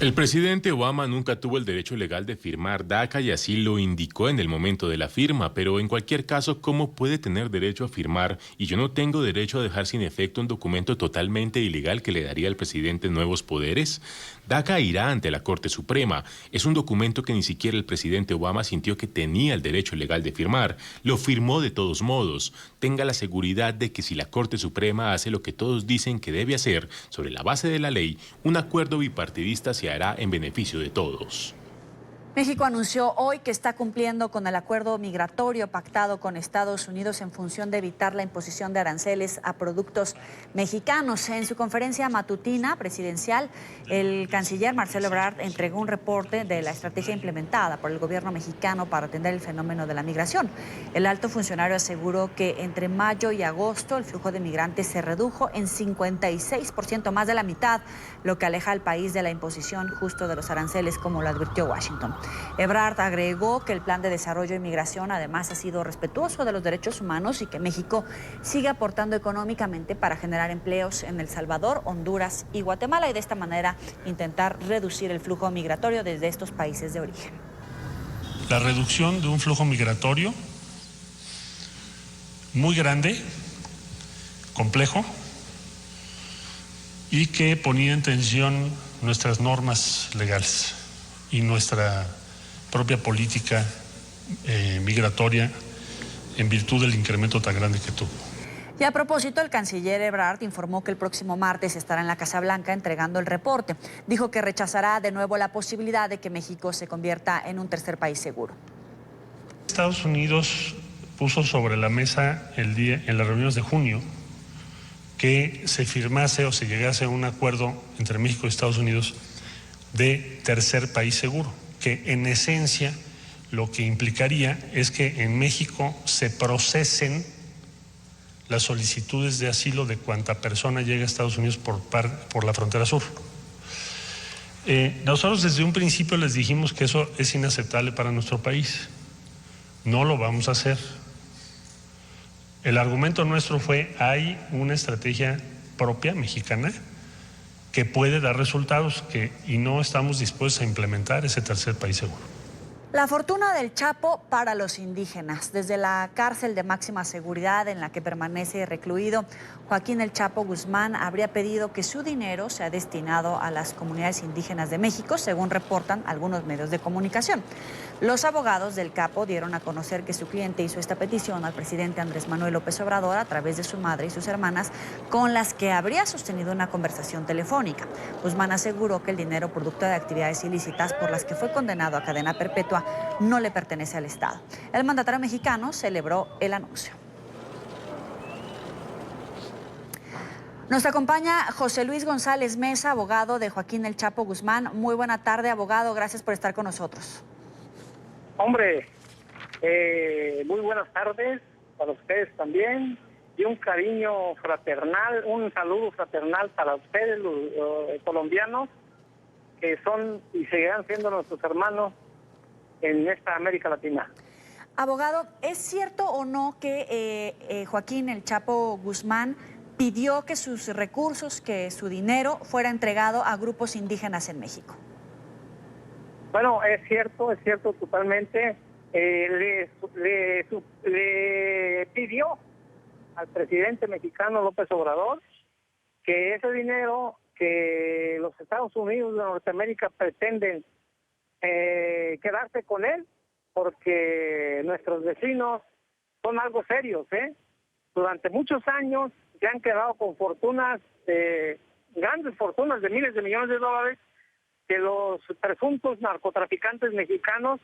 El presidente Obama nunca tuvo el derecho legal de firmar DACA y así lo indicó en el momento de la firma, pero en cualquier caso, ¿cómo puede tener derecho a firmar? Y yo no tengo derecho a dejar sin efecto un documento totalmente ilegal que le daría al presidente nuevos poderes. DACA irá ante la Corte Suprema. Es un documento que ni siquiera el presidente Obama sintió que tenía el derecho legal de firmar. Lo firmó de todos modos. Tenga la seguridad de que si la Corte Suprema hace lo que todos dicen que debe hacer sobre la base de la ley, un acuerdo bipartidista se hará en beneficio de todos. México anunció hoy que está cumpliendo con el acuerdo migratorio pactado con Estados Unidos en función de evitar la imposición de aranceles a productos mexicanos. En su conferencia matutina presidencial, el canciller Marcelo Ebrard entregó un reporte de la estrategia implementada por el gobierno mexicano para atender el fenómeno de la migración. El alto funcionario aseguró que entre mayo y agosto el flujo de migrantes se redujo en 56%, más de la mitad, lo que aleja al país de la imposición justo de los aranceles, como lo advirtió Washington. Ebrard agregó que el plan de desarrollo y migración además ha sido respetuoso de los derechos humanos y que México sigue aportando económicamente para generar empleos en El Salvador, Honduras y Guatemala, y de esta manera intentar reducir el flujo migratorio desde estos países de origen. La reducción de un flujo migratorio muy grande, complejo, y que ponía en tensión nuestras normas legales y nuestra propia política migratoria en virtud del incremento tan grande que tuvo. Y a propósito, el canciller Ebrard informó que el próximo martes estará en la Casa Blanca entregando el reporte. Dijo que rechazará de nuevo la posibilidad de que México se convierta en un tercer país seguro. Estados Unidos puso sobre la mesa en las reuniones de junio que se firmase o se llegase a un acuerdo entre México y Estados Unidos de tercer país seguro, que en esencia lo que implicaría es que en México se procesen las solicitudes de asilo de cuanta persona llega a Estados Unidos por la frontera sur. Nosotros desde un principio les dijimos que eso es inaceptable para nuestro país. No lo vamos a hacer. El argumento nuestro fue: hay una estrategia propia mexicana que puede dar resultados y no estamos dispuestos a implementar ese tercer país seguro. La fortuna del Chapo para los indígenas. Desde la cárcel de máxima seguridad en la que permanece recluido, Joaquín El Chapo Guzmán habría pedido que su dinero sea destinado a las comunidades indígenas de México, según reportan algunos medios de comunicación. Los abogados del capo dieron a conocer que su cliente hizo esta petición al presidente Andrés Manuel López Obrador a través de su madre y sus hermanas, con las que habría sostenido una conversación telefónica. Guzmán aseguró que el dinero producto de actividades ilícitas por las que fue condenado a cadena perpetua no le pertenece al Estado. El mandatario mexicano celebró el anuncio. Nos acompaña José Luis González Mesa, abogado de Joaquín El Chapo Guzmán. Muy buena tarde, abogado. Gracias por estar con nosotros. Hombre, muy buenas tardes para ustedes también, y un cariño fraternal, un saludo fraternal para ustedes, los colombianos, que son y seguirán siendo nuestros hermanos en esta América Latina. Abogado, ¿es cierto o no que Joaquín El Chapo Guzmán pidió que sus recursos, que su dinero fuera entregado a grupos indígenas en México? Bueno, es cierto totalmente. Le pidió al presidente mexicano López Obrador que ese dinero que los Estados Unidos de Norteamérica pretenden quedarse con él, porque nuestros vecinos son algo serios, Durante muchos años se han quedado con fortunas, grandes fortunas de miles de millones de dólares, de los presuntos narcotraficantes mexicanos,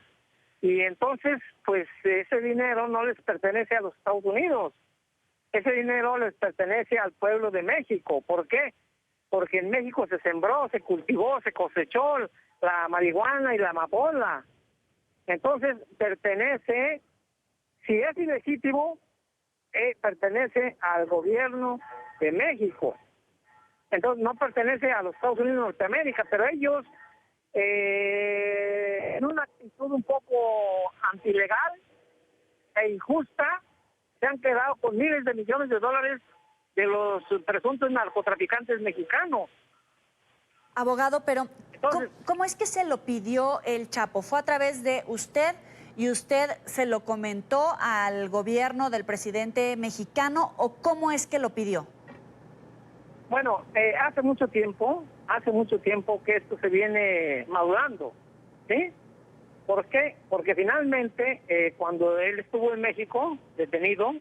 y entonces pues ese dinero no les pertenece a los Estados Unidos, ese dinero les pertenece al pueblo de México. ¿Por qué? Porque en México se sembró, se cultivó, se cosechó la marihuana y la amapola. Entonces pertenece, si es ilegítimo, pertenece al gobierno de México. Entonces no pertenece a los Estados Unidos de Norteamérica, pero ellos, en una actitud un poco antilegal e injusta, se han quedado con miles de millones de dólares de los presuntos narcotraficantes mexicanos. Abogado, pero entonces, ¿cómo es que se lo pidió el Chapo? ¿Fue a través de usted y usted se lo comentó al gobierno del presidente mexicano, o cómo es que lo pidió? Bueno, hace mucho tiempo que esto se viene madurando, ¿sí? ¿Por qué? Porque finalmente, cuando él estuvo en México, detenido,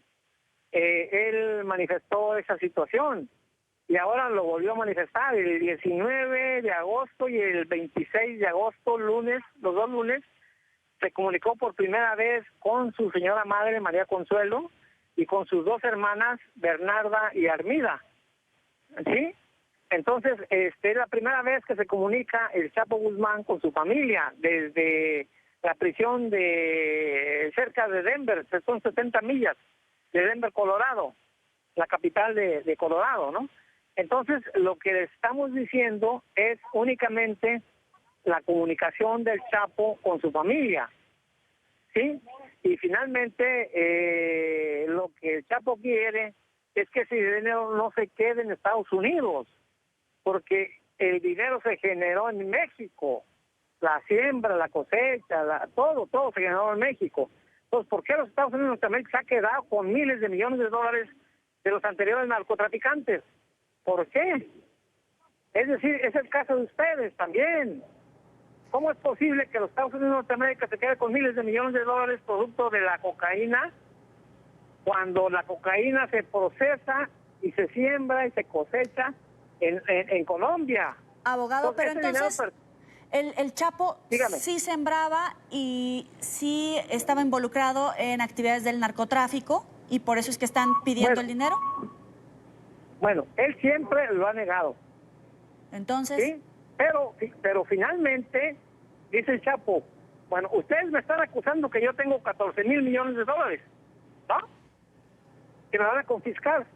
él manifestó esa situación, y ahora lo volvió a manifestar el 19 de agosto y el 26 de agosto, lunes, los dos lunes, se comunicó por primera vez con su señora madre, María Consuelo, y con sus dos hermanas, Bernarda y Armida. ¿Sí? Entonces, es la primera vez que se comunica el Chapo Guzmán con su familia desde la prisión de cerca de Denver, son 70 millas de Denver, Colorado, la capital de Colorado, ¿no? Entonces, lo que le estamos diciendo es únicamente la comunicación del Chapo con su familia, ¿sí? Y finalmente, lo que el Chapo quiere es que ese dinero no se quede en Estados Unidos, porque el dinero se generó en México, la siembra, la cosecha, todo se generó en México. Entonces, ¿por qué los Estados Unidos de Norteamérica se ha quedado con miles de millones de dólares de los anteriores narcotraficantes? ¿Por qué? Es decir, es el caso de ustedes también. ¿Cómo es posible que los Estados Unidos de Norteamérica se quede con miles de millones de dólares producto de la cocaína, cuando la cocaína se procesa y se siembra y se cosecha en Colombia? Abogado, pero entonces el Chapo sí sembraba y sí estaba involucrado en actividades del narcotráfico y por eso es que están pidiendo el dinero. Bueno, él siempre lo ha negado. Entonces... ¿Sí? Pero finalmente, dice el Chapo, bueno, ustedes me están acusando que yo tengo 14,000 millones de dólares, ¿no? Que me van a confiscar.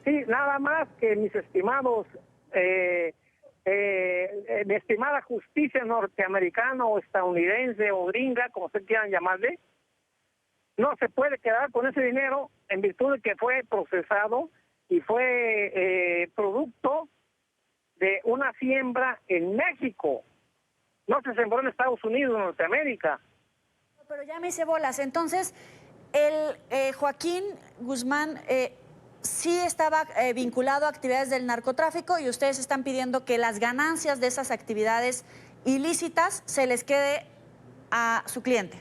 Sí, nada más que mis estimados, mi estimada justicia norteamericana o estadounidense o gringa, como ustedes quieran llamarle, no se puede quedar con ese dinero en virtud de que fue procesado y fue producto de una siembra en México. No se sembró en Estados Unidos, en Norteamérica. Pero ya me hice bolas. Entonces, el Joaquín Guzmán sí estaba vinculado a actividades del narcotráfico y ustedes están pidiendo que las ganancias de esas actividades ilícitas se les quede a su cliente.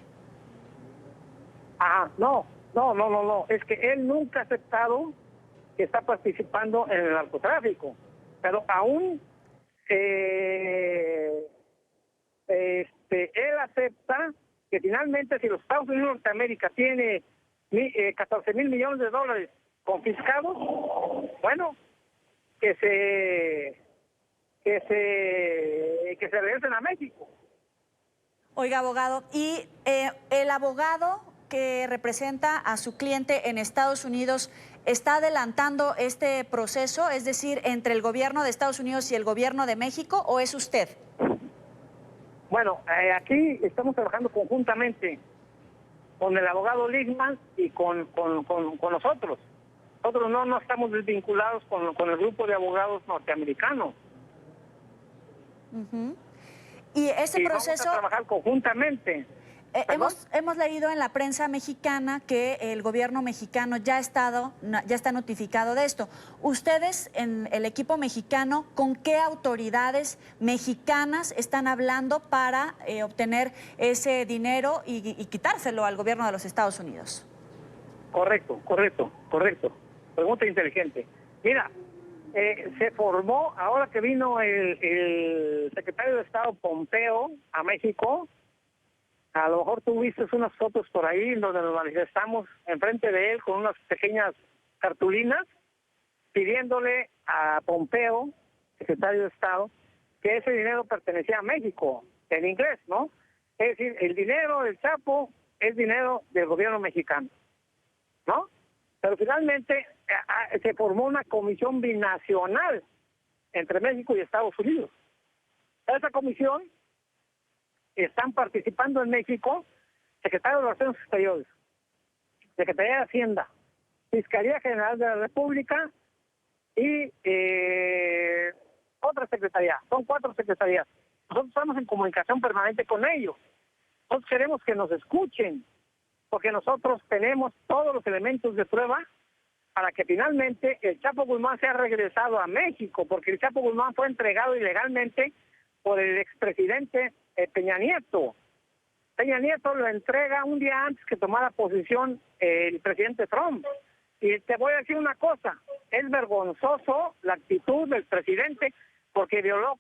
No. Es que él nunca ha aceptado que está participando en el narcotráfico. Pero aún él acepta que finalmente si los Estados Unidos de Norteamérica tiene 14,000 millones de dólares confiscados, bueno, que se regresen a México. Oiga, abogado, y el abogado que representa a su cliente en Estados Unidos ¿está adelantando este proceso, es decir, entre el gobierno de Estados Unidos y el gobierno de México, o es usted? Bueno, aquí estamos trabajando conjuntamente con el abogado Ligman y con nosotros. Nosotros no estamos desvinculados con el grupo de abogados norteamericanos. Y ese proceso... Vamos a trabajar conjuntamente. Hemos leído en la prensa mexicana que el gobierno mexicano ya está notificado de esto. Ustedes, en el equipo mexicano, ¿con qué autoridades mexicanas están hablando para obtener ese dinero y quitárselo al gobierno de los Estados Unidos? Correcto. Pregunta inteligente. Mira, se formó, ahora que vino el secretario de Estado Pompeo a México, a lo mejor tú viste unas fotos por ahí donde nos manifestamos enfrente de él con unas pequeñas cartulinas pidiéndole a Pompeo, secretario de Estado, que ese dinero pertenecía a México, en inglés, ¿no? Es decir, el dinero del Chapo es dinero del gobierno mexicano, ¿no? Pero finalmente se formó una comisión binacional entre México y Estados Unidos. Esa comisión están participando en México Secretario de Relaciones Exteriores, Secretaría de Hacienda, Fiscalía General de la República y otra secretaría. Son 4 secretarías. Nosotros estamos en comunicación permanente con ellos. Nosotros queremos que nos escuchen, porque nosotros tenemos todos los elementos de prueba para que finalmente el Chapo Guzmán sea regresado a México, porque el Chapo Guzmán fue entregado ilegalmente por el expresidente Peña Nieto. Peña Nieto lo entrega un día antes que tomara posición el presidente Trump. Y te voy a decir una cosa, es vergonzoso la actitud del presidente porque violó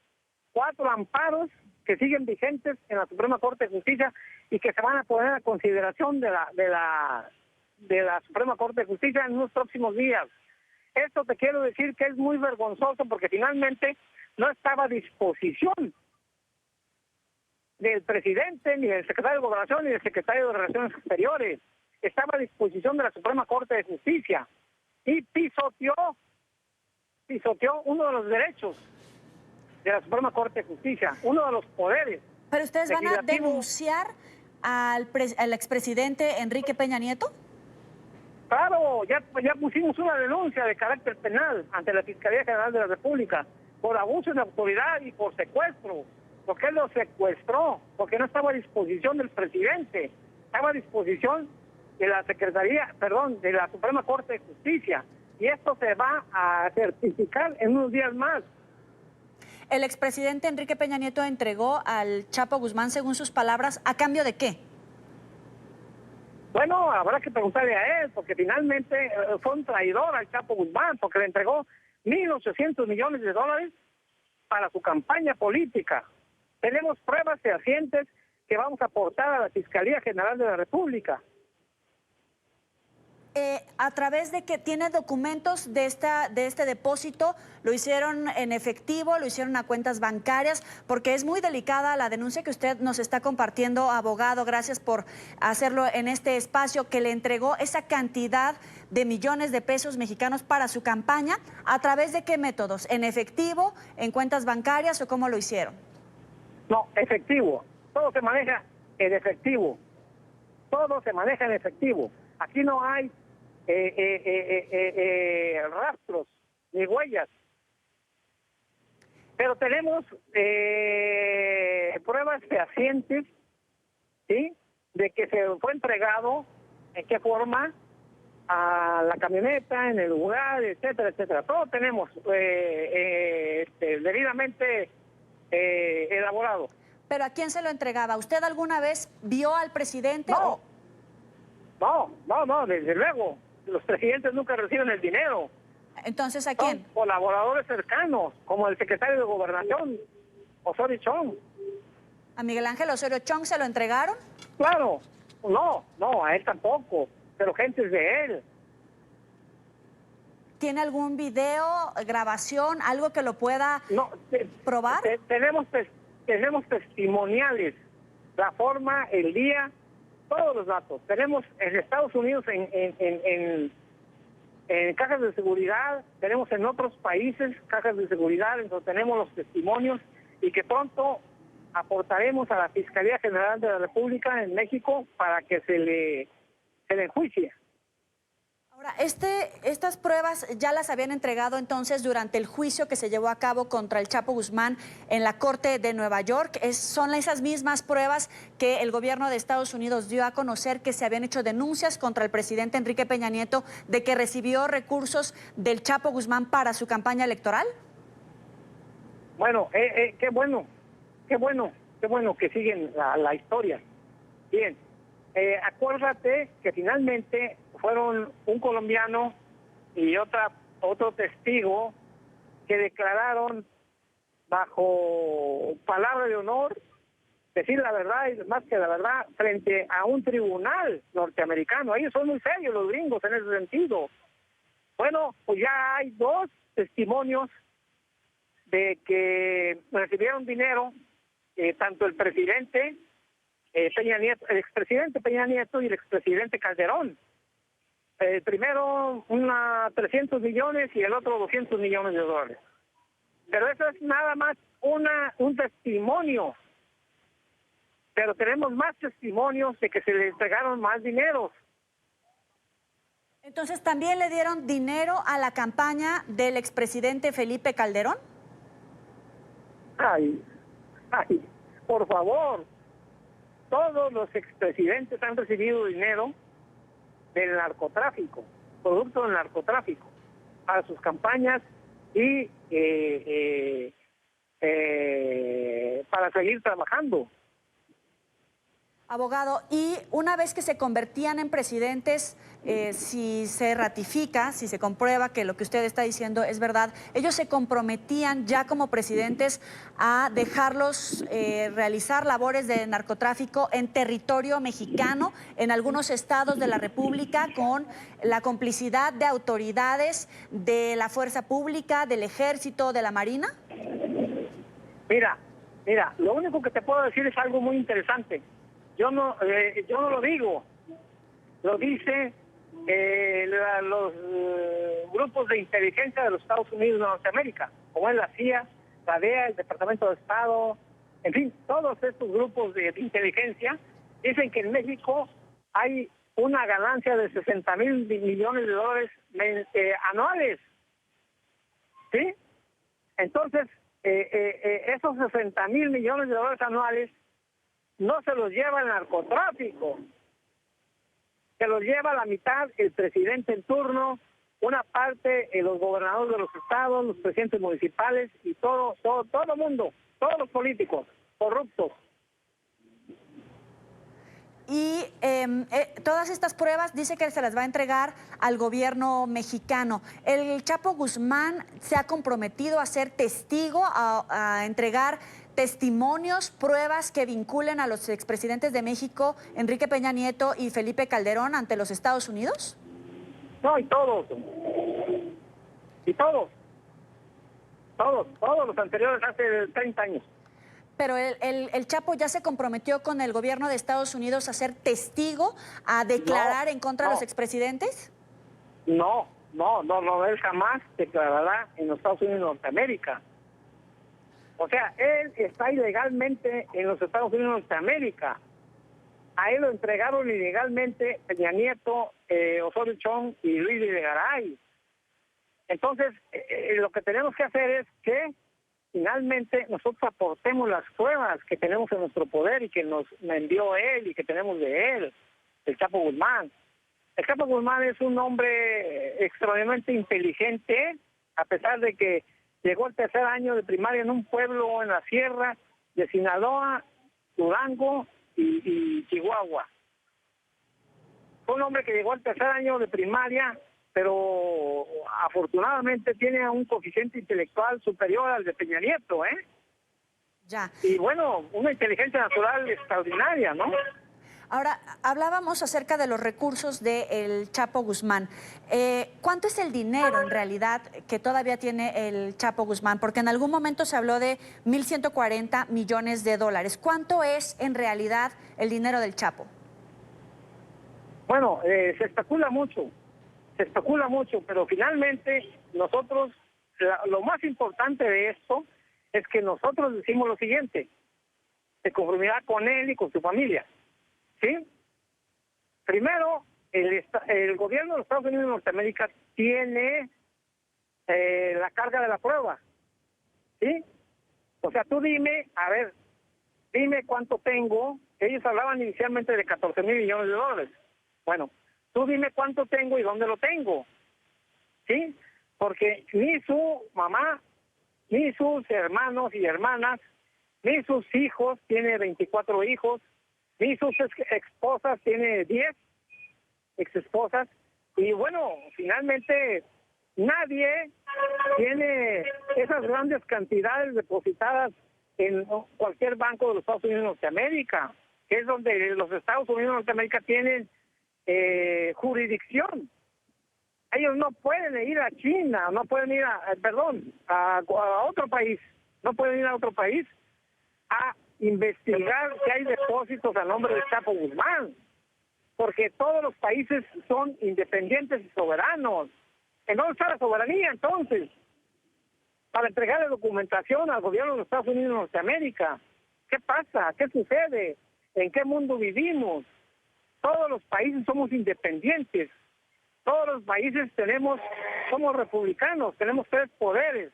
4 amparos que siguen vigentes en la Suprema Corte de Justicia y que se van a poner a consideración de la Suprema Corte de Justicia en los próximos días. Esto te quiero decir que es muy vergonzoso porque finalmente no estaba a disposición del presidente, ni del secretario de Gobernación, ni del secretario de Relaciones Exteriores. Estaba a disposición de la Suprema Corte de Justicia y pisoteó uno de los derechos de la Suprema Corte de Justicia, uno de los poderes. ¿Pero ustedes van a denunciar al expresidente Enrique Peña Nieto? Claro, ya pusimos una denuncia de carácter penal ante la Fiscalía General de la República por abuso de autoridad y por secuestro, porque él lo secuestró, porque no estaba a disposición del presidente, estaba a disposición de la de la Suprema Corte de Justicia, y esto se va a certificar en unos días más. El expresidente Enrique Peña Nieto entregó al Chapo Guzmán, según sus palabras, ¿a cambio de qué? Bueno, habrá que preguntarle a él, porque finalmente fue un traidor al Chapo Guzmán, porque le entregó 1.800 millones de dólares para su campaña política. Tenemos pruebas fehacientes que vamos a aportar a la Fiscalía General de la República. A través de que tiene documentos de este depósito, lo hicieron en efectivo, lo hicieron a cuentas bancarias, porque es muy delicada la denuncia que usted nos está compartiendo, abogado. Gracias por hacerlo en este espacio, que le entregó esa cantidad de millones de pesos mexicanos para su campaña. ¿A través de qué métodos? ¿En efectivo, en cuentas bancarias o cómo lo hicieron? No, efectivo. Todo se maneja en efectivo. Todo se maneja en efectivo. Aquí no hay rastros ni huellas, pero tenemos pruebas fehacientes, ¿sí?, de que se fue entregado, en qué forma, a la camioneta, en el lugar, etcétera, etcétera. Todo tenemos debidamente elaborado. ¿Pero a quién se lo entregaba? ¿Usted alguna vez vio al presidente? No, desde luego. Los presidentes nunca reciben el dinero. Entonces, ¿a quién? Son colaboradores cercanos, como el secretario de Gobernación, Osorio Chong. ¿A Miguel Ángel Osorio Chong se lo entregaron? Claro. No, a él tampoco, pero gentes de él. ¿Tiene algún video, grabación, algo que lo pueda probar? Tenemos testimoniales, la forma, el día, todos los datos. Tenemos en Estados Unidos en cajas de seguridad, tenemos en otros países cajas de seguridad, entonces tenemos los testimonios y que pronto aportaremos a la Fiscalía General de la República en México para que se le enjuicie. Ahora, estas pruebas ya las habían entregado entonces durante el juicio que se llevó a cabo contra el Chapo Guzmán en la Corte de Nueva York. Son esas mismas pruebas que el gobierno de Estados Unidos dio a conocer que se habían hecho denuncias contra el presidente Enrique Peña Nieto de que recibió recursos del Chapo Guzmán para su campaña electoral. Bueno, qué bueno que siguen la historia. Bien. Acuérdate que finalmente fueron un colombiano y otro testigo que declararon bajo palabra de honor decir la verdad y más que la verdad frente a un tribunal norteamericano. Ellos son muy serios los gringos en ese sentido. Bueno, pues ya hay 2 testimonios de que recibieron dinero, tanto el presidente Peña Nieto, el expresidente Peña Nieto y el expresidente Calderón. El primero 300 millones y el otro 200 millones de dólares. Pero eso es nada más un testimonio. Pero tenemos más testimonios de que se le entregaron más dinero. Entonces, ¿también le dieron dinero a la campaña del expresidente Felipe Calderón? Ay, por favor. Todos los expresidentes han recibido dinero del narcotráfico, producto del narcotráfico, para sus campañas y para seguir trabajando. Abogado, y una vez que se convertían en presidentes, si se ratifica, si se comprueba que lo que usted está diciendo es verdad, ellos se comprometían ya como presidentes a dejarlos realizar labores de narcotráfico en territorio mexicano, en algunos estados de la República, con la complicidad de autoridades de la fuerza pública, del ejército, de la marina. Mira, lo único que te puedo decir es algo muy interesante. Yo no lo digo, lo dice los grupos de inteligencia de los Estados Unidos de Norteamérica, como es la CIA, la DEA, el Departamento de Estado, en fin, todos estos grupos de inteligencia dicen que en México hay una ganancia de 60,000 millones de dólares anuales, ¿sí? Entonces, esos 60,000 millones de dólares anuales no se los lleva el narcotráfico, se los lleva la mitad el presidente en turno, una parte los gobernadores de los estados, los presidentes municipales y todo el mundo, todos los políticos corruptos. Y todas estas pruebas dice que se las va a entregar al gobierno mexicano. El Chapo Guzmán se ha comprometido a ser testigo, a entregar testimonios, pruebas que vinculen a los expresidentes de México, Enrique Peña Nieto y Felipe Calderón, ante los Estados Unidos. No, y todos los anteriores hace 30 años. Pero el Chapo ya se comprometió con el gobierno de Estados Unidos a ser testigo, a declarar en contra de los expresidentes. No, él jamás declarará en los Estados Unidos de Norteamérica. O sea, él está ilegalmente en los Estados Unidos de Norteamérica. A él lo entregaron ilegalmente Peña Nieto, Osorio Chong y Luis Videgaray. Entonces, lo que tenemos que hacer es que finalmente nosotros aportemos las pruebas que tenemos en nuestro poder y que nos envió él y que tenemos de él, el Chapo Guzmán. El Chapo Guzmán es un hombre extraordinariamente inteligente, a pesar de que llegó al tercer año de primaria en un pueblo en la sierra de Sinaloa, Durango y Chihuahua. Fue un hombre que llegó al tercer año de primaria, pero afortunadamente tiene un coeficiente intelectual superior al de Peña Nieto, Ya. Y bueno, una inteligencia natural extraordinaria, ¿no? Ahora, hablábamos acerca de los recursos del Chapo Guzmán. ¿Cuánto es el dinero en realidad que todavía tiene el Chapo Guzmán? Porque en algún momento se habló de 1.140 millones de dólares. ¿Cuánto es en realidad el dinero del Chapo? Bueno, se especula mucho, pero finalmente nosotros, lo más importante de esto es que nosotros decimos lo siguiente: de conformidad con él y con su familia. ¿Sí? Primero, el gobierno de los Estados Unidos de Norteamérica tiene la carga de la prueba. ¿Sí? O sea, tú dime cuánto tengo. Ellos hablaban inicialmente de 14,000 millones de dólares. Bueno, tú dime cuánto tengo y dónde lo tengo. ¿Sí? Porque ni su mamá, ni sus hermanos y hermanas, ni sus hijos, tiene 24 hijos, ni sus esposas, tiene 10 exesposas, y bueno, finalmente nadie tiene esas grandes cantidades depositadas en cualquier banco de los Estados Unidos de Norteamérica, que es donde los Estados Unidos de Norteamérica tienen jurisdicción. Ellos no pueden ir a China, no pueden ir a otro país, no pueden ir a otro país a investigar si hay depósitos a nombre de Chapo Guzmán, porque todos los países son independientes y soberanos. ¿En dónde está la soberanía entonces? Para entregarle documentación al gobierno de los Estados Unidos de Norteamérica. ¿Qué pasa? ¿Qué sucede? ¿En qué mundo vivimos? Todos los países somos independientes. Todos los países somos republicanos, tenemos 3 poderes.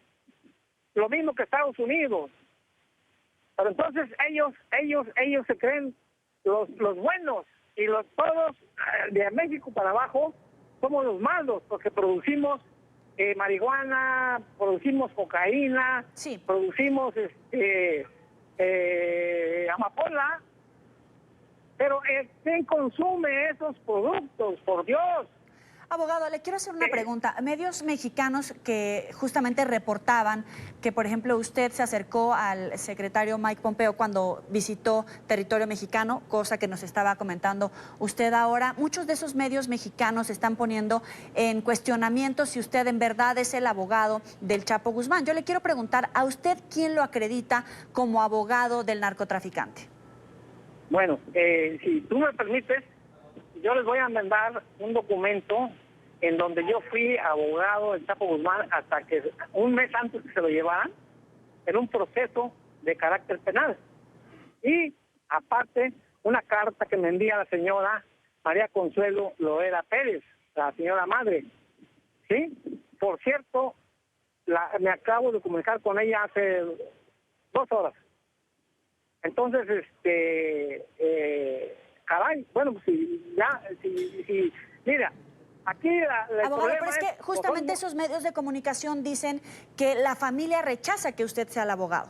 Lo mismo que Estados Unidos. Pero entonces ellos se creen los buenos, y todos de México para abajo somos los malos, porque producimos marihuana, producimos cocaína, producimos amapola. Pero ¿quién consume esos productos? Por Dios. Abogado, le quiero hacer una pregunta. Medios mexicanos que justamente reportaban que, por ejemplo, usted se acercó al secretario Mike Pompeo cuando visitó territorio mexicano, cosa que nos estaba comentando usted ahora. Muchos de esos medios mexicanos están poniendo en cuestionamiento si usted en verdad es el abogado del Chapo Guzmán. Yo le quiero preguntar, ¿a usted quién lo acredita como abogado del narcotraficante? Bueno, si tú me permites, yo les voy a mandar un documento en donde yo fui abogado del Chapo Guzmán hasta que un mes antes que se lo llevaran, en un proceso de carácter penal. Y aparte, una carta que me envía la señora María Consuelo Loera Pérez, la señora madre. ¿Sí? Por cierto, me acabo de comunicar con ella hace 2 horas. Entonces, caray, bueno, pues si mira, aquí el abogado, pero es que es, justamente esos medios de comunicación dicen que la familia rechaza que usted sea el abogado.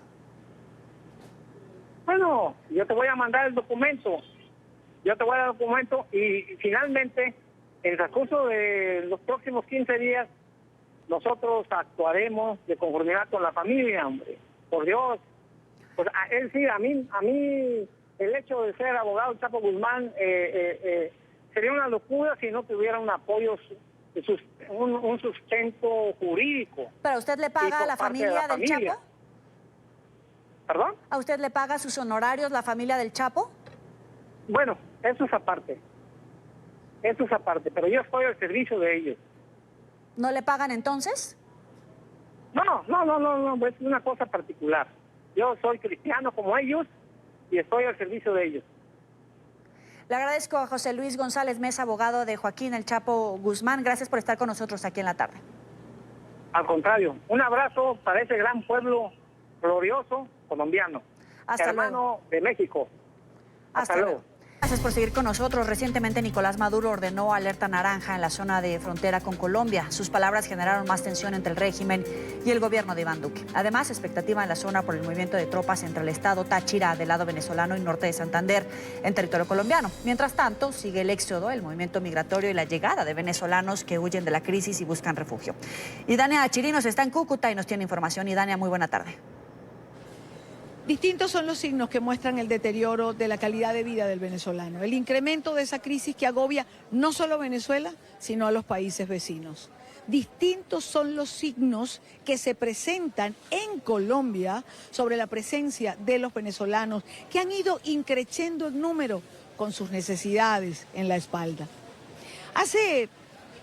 Bueno, yo te voy a mandar el documento. Y finalmente, en el transcurso de los próximos 15 días, nosotros actuaremos de conformidad con la familia, hombre. Por Dios. Pues es decir, a mí el hecho de ser abogado Chapo Guzmán sería una locura si no tuviera un apoyo, un sustento jurídico. ¿Pero usted le paga a la familia del Chapo? ¿Perdón? ¿A usted le paga sus honorarios la familia del Chapo? Bueno, eso es aparte, pero yo estoy al servicio de ellos. ¿No le pagan entonces? No, es una cosa particular. Yo soy cristiano como ellos y estoy al servicio de ellos. Le agradezco a José Luis González Mesa, abogado de Joaquín El Chapo Guzmán. Gracias por estar con nosotros aquí en la tarde. Al contrario, un abrazo para ese gran pueblo glorioso colombiano, hermano de México. Hasta luego. Gracias por seguir con nosotros. Recientemente Nicolás Maduro ordenó alerta naranja en la zona de frontera con Colombia. Sus palabras generaron más tensión entre el régimen y el gobierno de Iván Duque. Además, expectativa en la zona por el movimiento de tropas entre el estado Táchira del lado venezolano y norte de Santander en territorio colombiano. Mientras tanto, sigue el éxodo, el movimiento migratorio y la llegada de venezolanos que huyen de la crisis y buscan refugio. Idania Chirinos está en Cúcuta y nos tiene información. Idania, muy buena tarde. Distintos son los signos que muestran el deterioro de la calidad de vida del venezolano, el incremento de esa crisis que agobia no solo a Venezuela, sino a los países vecinos. Distintos son los signos que se presentan en Colombia sobre la presencia de los venezolanos que han ido increciendo en número con sus necesidades en la espalda. Hace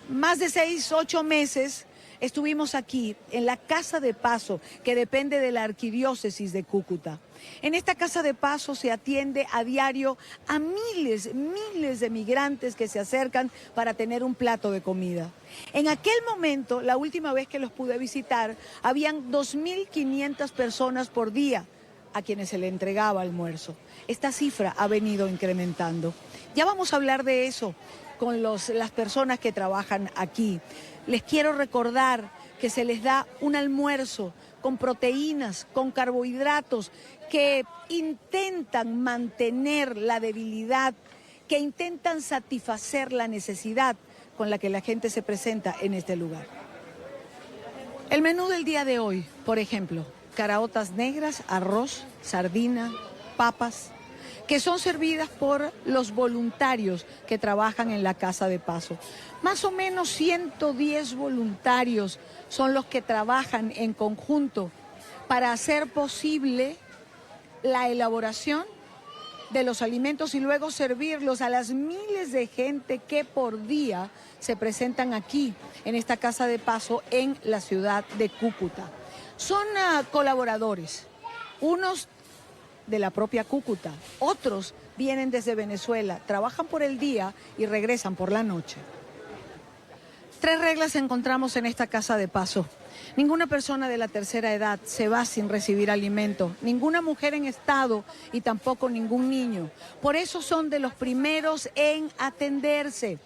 más de 6, 8 meses estuvimos aquí en la Casa de Paso, que depende de la Arquidiócesis de Cúcuta. En esta Casa de Paso se atiende a diario a miles de migrantes que se acercan para tener un plato de comida. En aquel momento, la última vez que los pude visitar, habían 2.500 personas por día a quienes se le entregaba almuerzo. Esta cifra ha venido incrementando. Ya vamos a hablar de eso con las personas que trabajan aquí. Les quiero recordar que se les da un almuerzo con proteínas, con carbohidratos, que intentan mantener la debilidad, que intentan satisfacer la necesidad con la que la gente se presenta en este lugar. El menú del día de hoy, por ejemplo, caraotas negras, arroz, sardina, papas, que son servidas por los voluntarios que trabajan en la Casa de Paso. Más o menos 110 voluntarios son los que trabajan en conjunto para hacer posible la elaboración de los alimentos y luego servirlos a las miles de gente que por día se presentan aquí en esta Casa de Paso en la ciudad de Cúcuta. Son colaboradores, unos de la propia Cúcuta, otros vienen desde Venezuela, trabajan por el día y regresan por la noche. 3 reglas encontramos en esta Casa de Paso. Ninguna persona de la tercera edad se va sin recibir alimento, ninguna mujer en estado y tampoco ningún niño. Por eso son de los primeros en atenderse.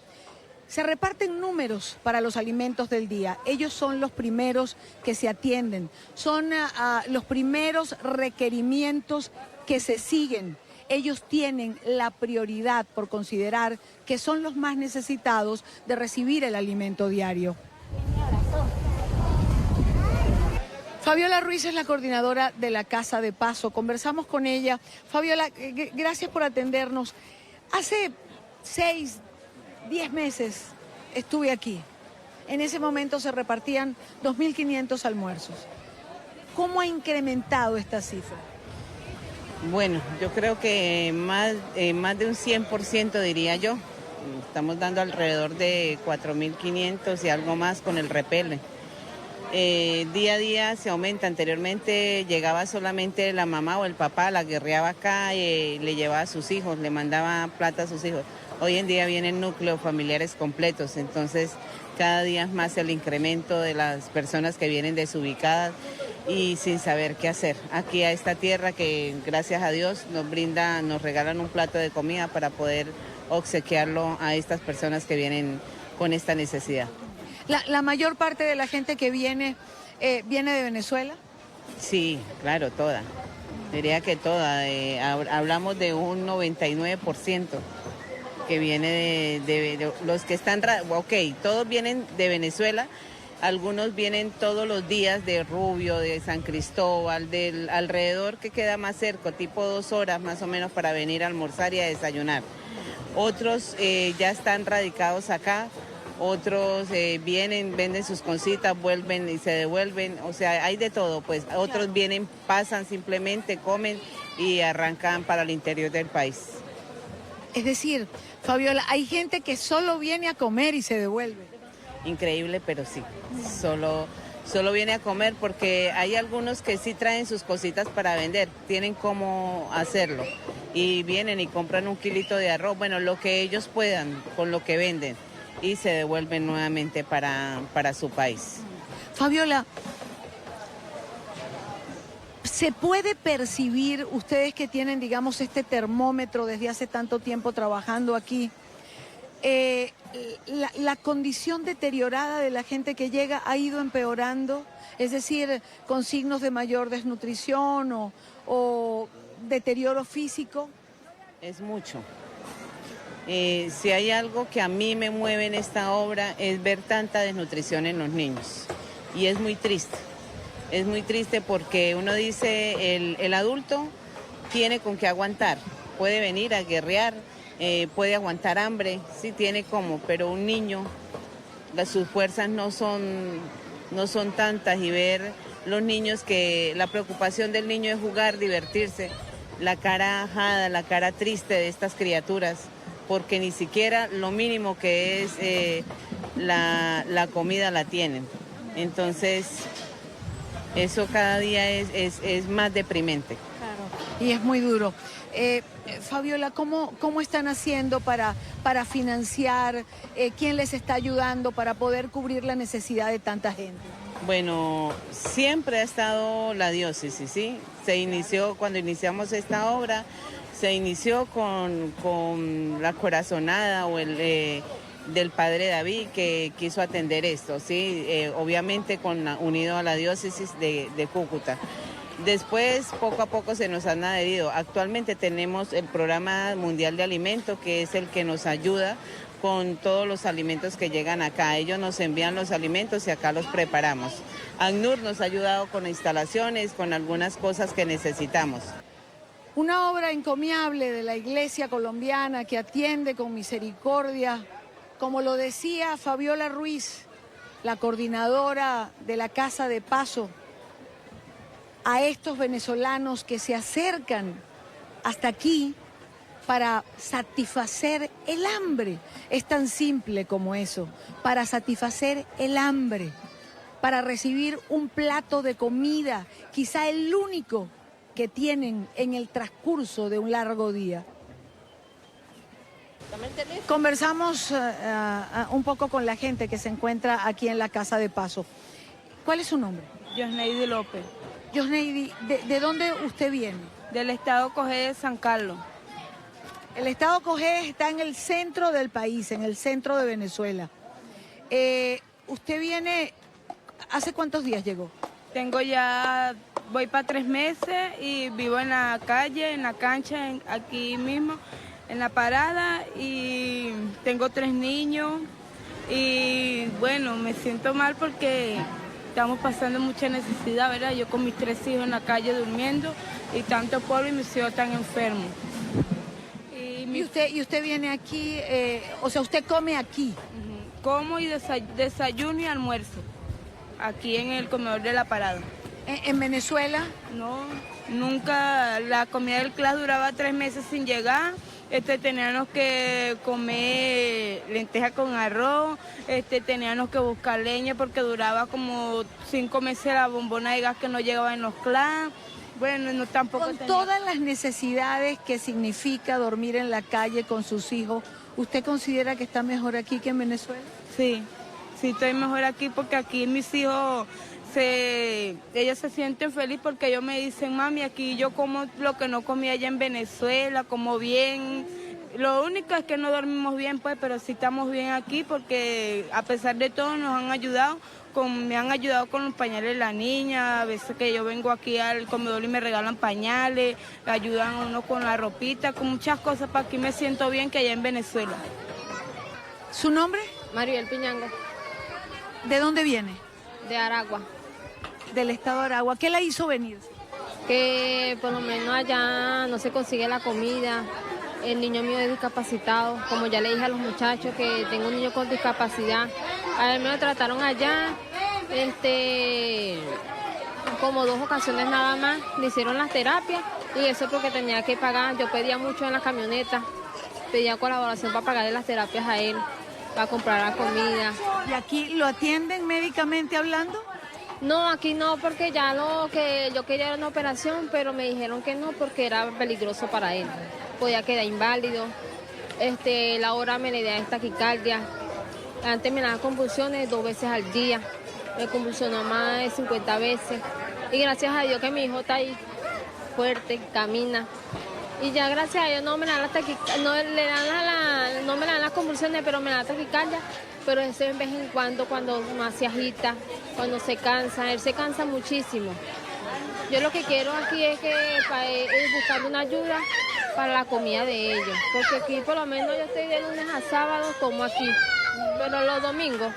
Se reparten números para los alimentos del día. Ellos son los primeros que se atienden. Son los primeros requerimientos que se siguen. ellos tienen la prioridad por considerar que son los más necesitados de recibir el alimento diario. Fabiola Ruiz es la coordinadora de la Casa de Paso. Conversamos con ella. Fabiola, gracias por atendernos. Hace 6, 10 meses estuve aquí. En ese momento se repartían 2.500 almuerzos. ¿Cómo ha incrementado esta cifra? Bueno, yo creo que más de un 100% diría yo. Estamos dando alrededor de 4.500 y algo más con el repele. Día a día se aumenta. Anteriormente llegaba solamente la mamá o el papá, la guerreaba acá y le llevaba a sus hijos, le mandaba plata a sus hijos. Hoy en día vienen núcleos familiares completos, entonces cada día es más el incremento de las personas que vienen desubicadas y sin saber qué hacer. Aquí a esta tierra que gracias a Dios nos regalan un plato de comida para poder obsequiarlo a estas personas que vienen con esta necesidad. La mayor parte de la gente que viene de Venezuela. Sí, claro, toda. Diría que toda. Hablamos de un 99% que viene de los que están... Ok, todos vienen de Venezuela. Algunos vienen todos los días de Rubio, de San Cristóbal, del alrededor que queda más cerca, tipo 2 horas más o menos para venir a almorzar y a desayunar. Otros ya están radicados acá. Otros vienen, venden sus cositas, vuelven y se devuelven, o sea, hay de todo, pues otros vienen, pasan simplemente, comen y arrancan para el interior del país. Es decir, Fabiola, hay gente que solo viene a comer y se devuelve. Increíble, pero sí, solo viene a comer porque hay algunos que sí traen sus cositas para vender, tienen cómo hacerlo y vienen y compran un kilito de arroz, bueno, lo que ellos puedan con lo que venden. Y se devuelven nuevamente para su país. Fabiola, ¿se puede percibir, ustedes que tienen, digamos, este termómetro desde hace tanto tiempo trabajando aquí, la condición deteriorada de la gente que llega ha ido empeorando? Es decir, con signos de mayor desnutrición o deterioro físico. Es mucho. Si hay algo que a mí me mueve en esta obra es ver tanta desnutrición en los niños. Y es muy triste. Es muy triste porque uno dice, el adulto tiene con qué aguantar. Puede venir a guerrear, puede aguantar hambre, sí tiene cómo, pero un niño, sus fuerzas no son tantas y ver los niños que la preocupación del niño es jugar, divertirse, la cara ajada, la cara triste de estas criaturas, porque ni siquiera lo mínimo que es la comida la tienen. Entonces, eso cada día es más deprimente. Claro, y es muy duro. Fabiola, ¿cómo están haciendo para financiar? ¿Quién les está ayudando para poder cubrir la necesidad de tanta gente? Bueno, siempre ha estado la diócesis, ¿sí? Se inició, cuando iniciamos esta obra, se inició con la corazonada o del padre David que quiso atender esto, ¿sí? Obviamente unido a la diócesis de Cúcuta. Después, poco a poco se nos han adherido. Actualmente tenemos el Programa Mundial de Alimentos, que es el que nos ayuda con todos los alimentos que llegan acá. Ellos nos envían los alimentos y acá los preparamos. ACNUR nos ha ayudado con instalaciones, con algunas cosas que necesitamos. Una obra encomiable de la Iglesia colombiana que atiende con misericordia, como lo decía Fabiola Ruiz, la coordinadora de la Casa de Paso, a estos venezolanos que se acercan hasta aquí para satisfacer el hambre. Es tan simple como eso, para satisfacer el hambre, para recibir un plato de comida, quizá el único que tienen en el transcurso de un largo día. Conversamos un poco con la gente que se encuentra aquí en la Casa de Paso. ¿Cuál es su nombre? Yosneidi López. Yosneidi, ¿de dónde usted viene? Del estado Cogé de San Carlos. El estado Cogé está en el centro del país, en el centro de Venezuela. ¿Usted viene, hace cuántos días llegó? Tengo ya voy para 3 meses y vivo en la calle, en la cancha, aquí mismo, en la parada, y tengo 3 niños y bueno, me siento mal porque estamos pasando mucha necesidad, ¿verdad? Yo con mis 3 hijos en la calle durmiendo y tanto polvo y mis hijos están enfermos. ¿Y usted viene aquí, o sea, usted come aquí? Como y desayuno y almuerzo, aquí en el comedor de la parada. ¿En Venezuela? No, nunca. La comida del CLAS duraba 3 meses sin llegar. Teníamos que comer lentejas con arroz, teníamos que buscar leña porque duraba como 5 meses la bombona de gas que no llegaba en los CLAS. Bueno, no tampoco. Con todas las necesidades que significa dormir en la calle con sus hijos, ¿usted considera que está mejor aquí que en Venezuela? Sí, sí estoy mejor aquí porque aquí mis hijos, ellos se sienten felices porque ellos me dicen, mami, aquí yo como lo que no comía allá en Venezuela, como bien. Lo único es que no dormimos bien, pues, pero sí estamos bien aquí porque a pesar de todo nos han ayudado. Me han ayudado con los pañales de la niña, a veces que yo vengo aquí al comedor y me regalan pañales, le ayudan a uno con la ropita, con muchas cosas, para aquí me siento bien que allá en Venezuela. ¿Su nombre? Maribel Piñango. ¿De dónde viene? De Aragua. Del estado de Aragua. ¿Qué la hizo venir? Que por lo menos allá no se consigue la comida. El niño mío es discapacitado, como ya le dije a los muchachos que tengo un niño con discapacidad. A él me lo trataron allá, como 2 ocasiones nada más, le hicieron las terapias y eso porque tenía que pagar. Yo pedía mucho en la camioneta, pedía colaboración para pagarle las terapias a él, para comprar la comida. ¿Y aquí lo atienden médicamente hablando? No, aquí no, porque ya lo que yo quería era una operación, pero me dijeron que no porque era peligroso para él. Podía quedar inválido, la hora me le da taquicardia. Antes me daba convulsiones 2 veces al día, me convulsionó más de 50 veces. Y gracias a Dios que mi hijo está ahí fuerte, camina. Y ya gracias a Dios no me dan no me dan las convulsiones, pero me da taquicardia. Pero eso de vez en cuando más se agita, cuando se cansa, él se cansa muchísimo. Yo lo que quiero aquí es buscar una ayuda para la comida de ellos, porque aquí por lo menos yo estoy de lunes a sábado como aquí, pero los domingos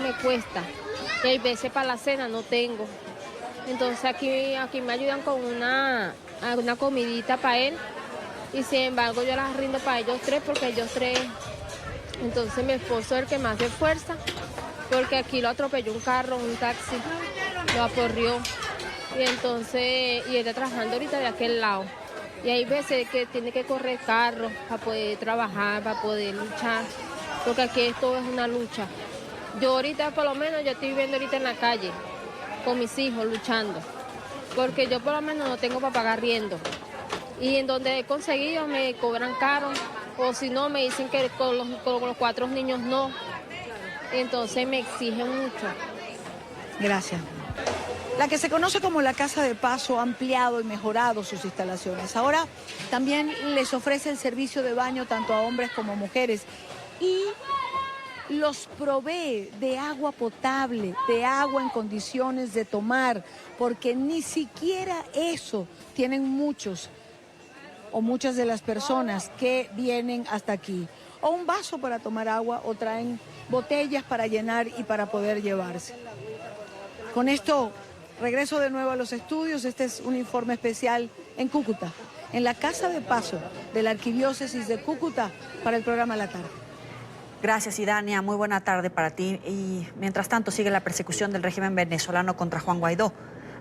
me cuesta, y hay veces para la cena no tengo. Entonces aquí me ayudan con una comidita para él, y sin embargo yo las rindo para ellos 3 porque ellos 3. Entonces mi esposo es el que más se esfuerza, porque aquí lo atropelló un carro, un taxi, lo aporrió, y entonces, y él está trabajando ahorita de aquel lado. Y hay veces que tiene que correr carro para poder trabajar, para poder luchar, porque aquí todo es una lucha. Yo ahorita, por lo menos, yo estoy viviendo ahorita en la calle, con mis hijos, luchando, porque yo por lo menos no tengo para pagar riendo. Y en donde he conseguido me cobran caro, o si no me dicen que con los 4 niños no. Entonces me exigen mucho. Gracias. La que se conoce como la Casa de Paso ha ampliado y mejorado sus instalaciones. Ahora también les ofrece el servicio de baño tanto a hombres como a mujeres y los provee de agua potable, de agua en condiciones de tomar, porque ni siquiera eso tienen muchos o muchas de las personas que vienen hasta aquí. O un vaso para tomar agua o traen botellas para llenar y para poder llevarse. Con esto regreso de nuevo a los estudios. Este es un informe especial en Cúcuta, en la Casa de Paso de la Arquidiócesis de Cúcuta para el programa La Tarde. Gracias, Idania. Muy buena tarde para ti. Y mientras tanto sigue la persecución del régimen venezolano contra Juan Guaidó.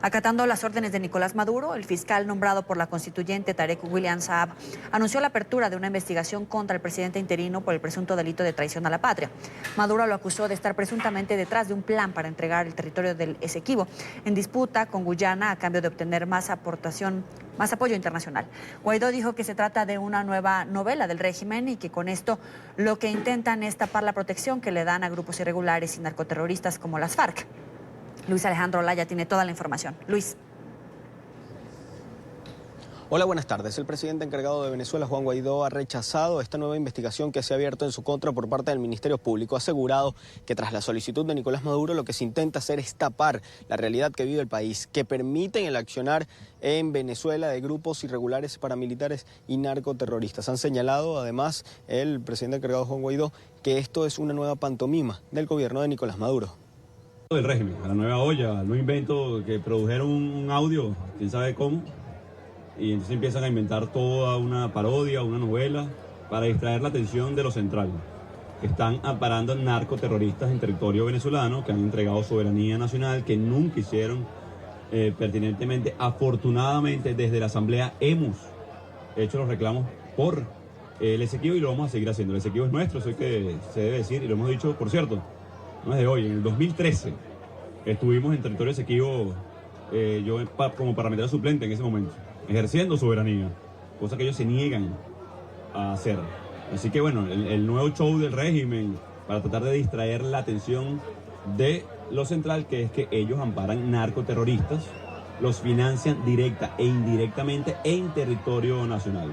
Acatando las órdenes de Nicolás Maduro, el fiscal nombrado por la constituyente Tarek William Saab anunció la apertura de una investigación contra el presidente interino por el presunto delito de traición a la patria. Maduro lo acusó de estar presuntamente detrás de un plan para entregar el territorio del Esequibo en disputa con Guyana a cambio de obtener más apoyo internacional. Guaidó dijo que se trata de una nueva novela del régimen y que con esto lo que intentan es tapar la protección que le dan a grupos irregulares y narcoterroristas como las FARC. Luis Alejandro Olaya tiene toda la información. Luis. Hola, buenas tardes. El presidente encargado de Venezuela, Juan Guaidó, ha rechazado esta nueva investigación que se ha abierto en su contra por parte del Ministerio Público. Ha asegurado que tras la solicitud de Nicolás Maduro lo que se intenta hacer es tapar la realidad que vive el país, que permiten el accionar en Venezuela de grupos irregulares, paramilitares y narcoterroristas. Han señalado, además, el presidente encargado, Juan Guaidó, que esto es una nueva pantomima del gobierno de Nicolás Maduro. Del régimen, a la nueva olla, al nuevo invento que produjeron un audio, quién sabe cómo, y entonces empiezan a inventar toda una parodia, una novela, para distraer la atención de lo central, que están amparando narcoterroristas en territorio venezolano, que han entregado soberanía nacional, que nunca hicieron pertinentemente. Afortunadamente, desde la Asamblea hemos hecho los reclamos por el Esequibo y lo vamos a seguir haciendo. El Esequibo es nuestro, eso es que se debe decir, y lo hemos dicho, por cierto, no es de hoy, en el 2013 estuvimos en territorio Esequibo, yo como parlamentario suplente en ese momento, ejerciendo soberanía, cosa que ellos se niegan a hacer. Así que bueno, el nuevo show del régimen para tratar de distraer la atención de lo central, que es que ellos amparan narcoterroristas, los financian directa e indirectamente en territorio nacional.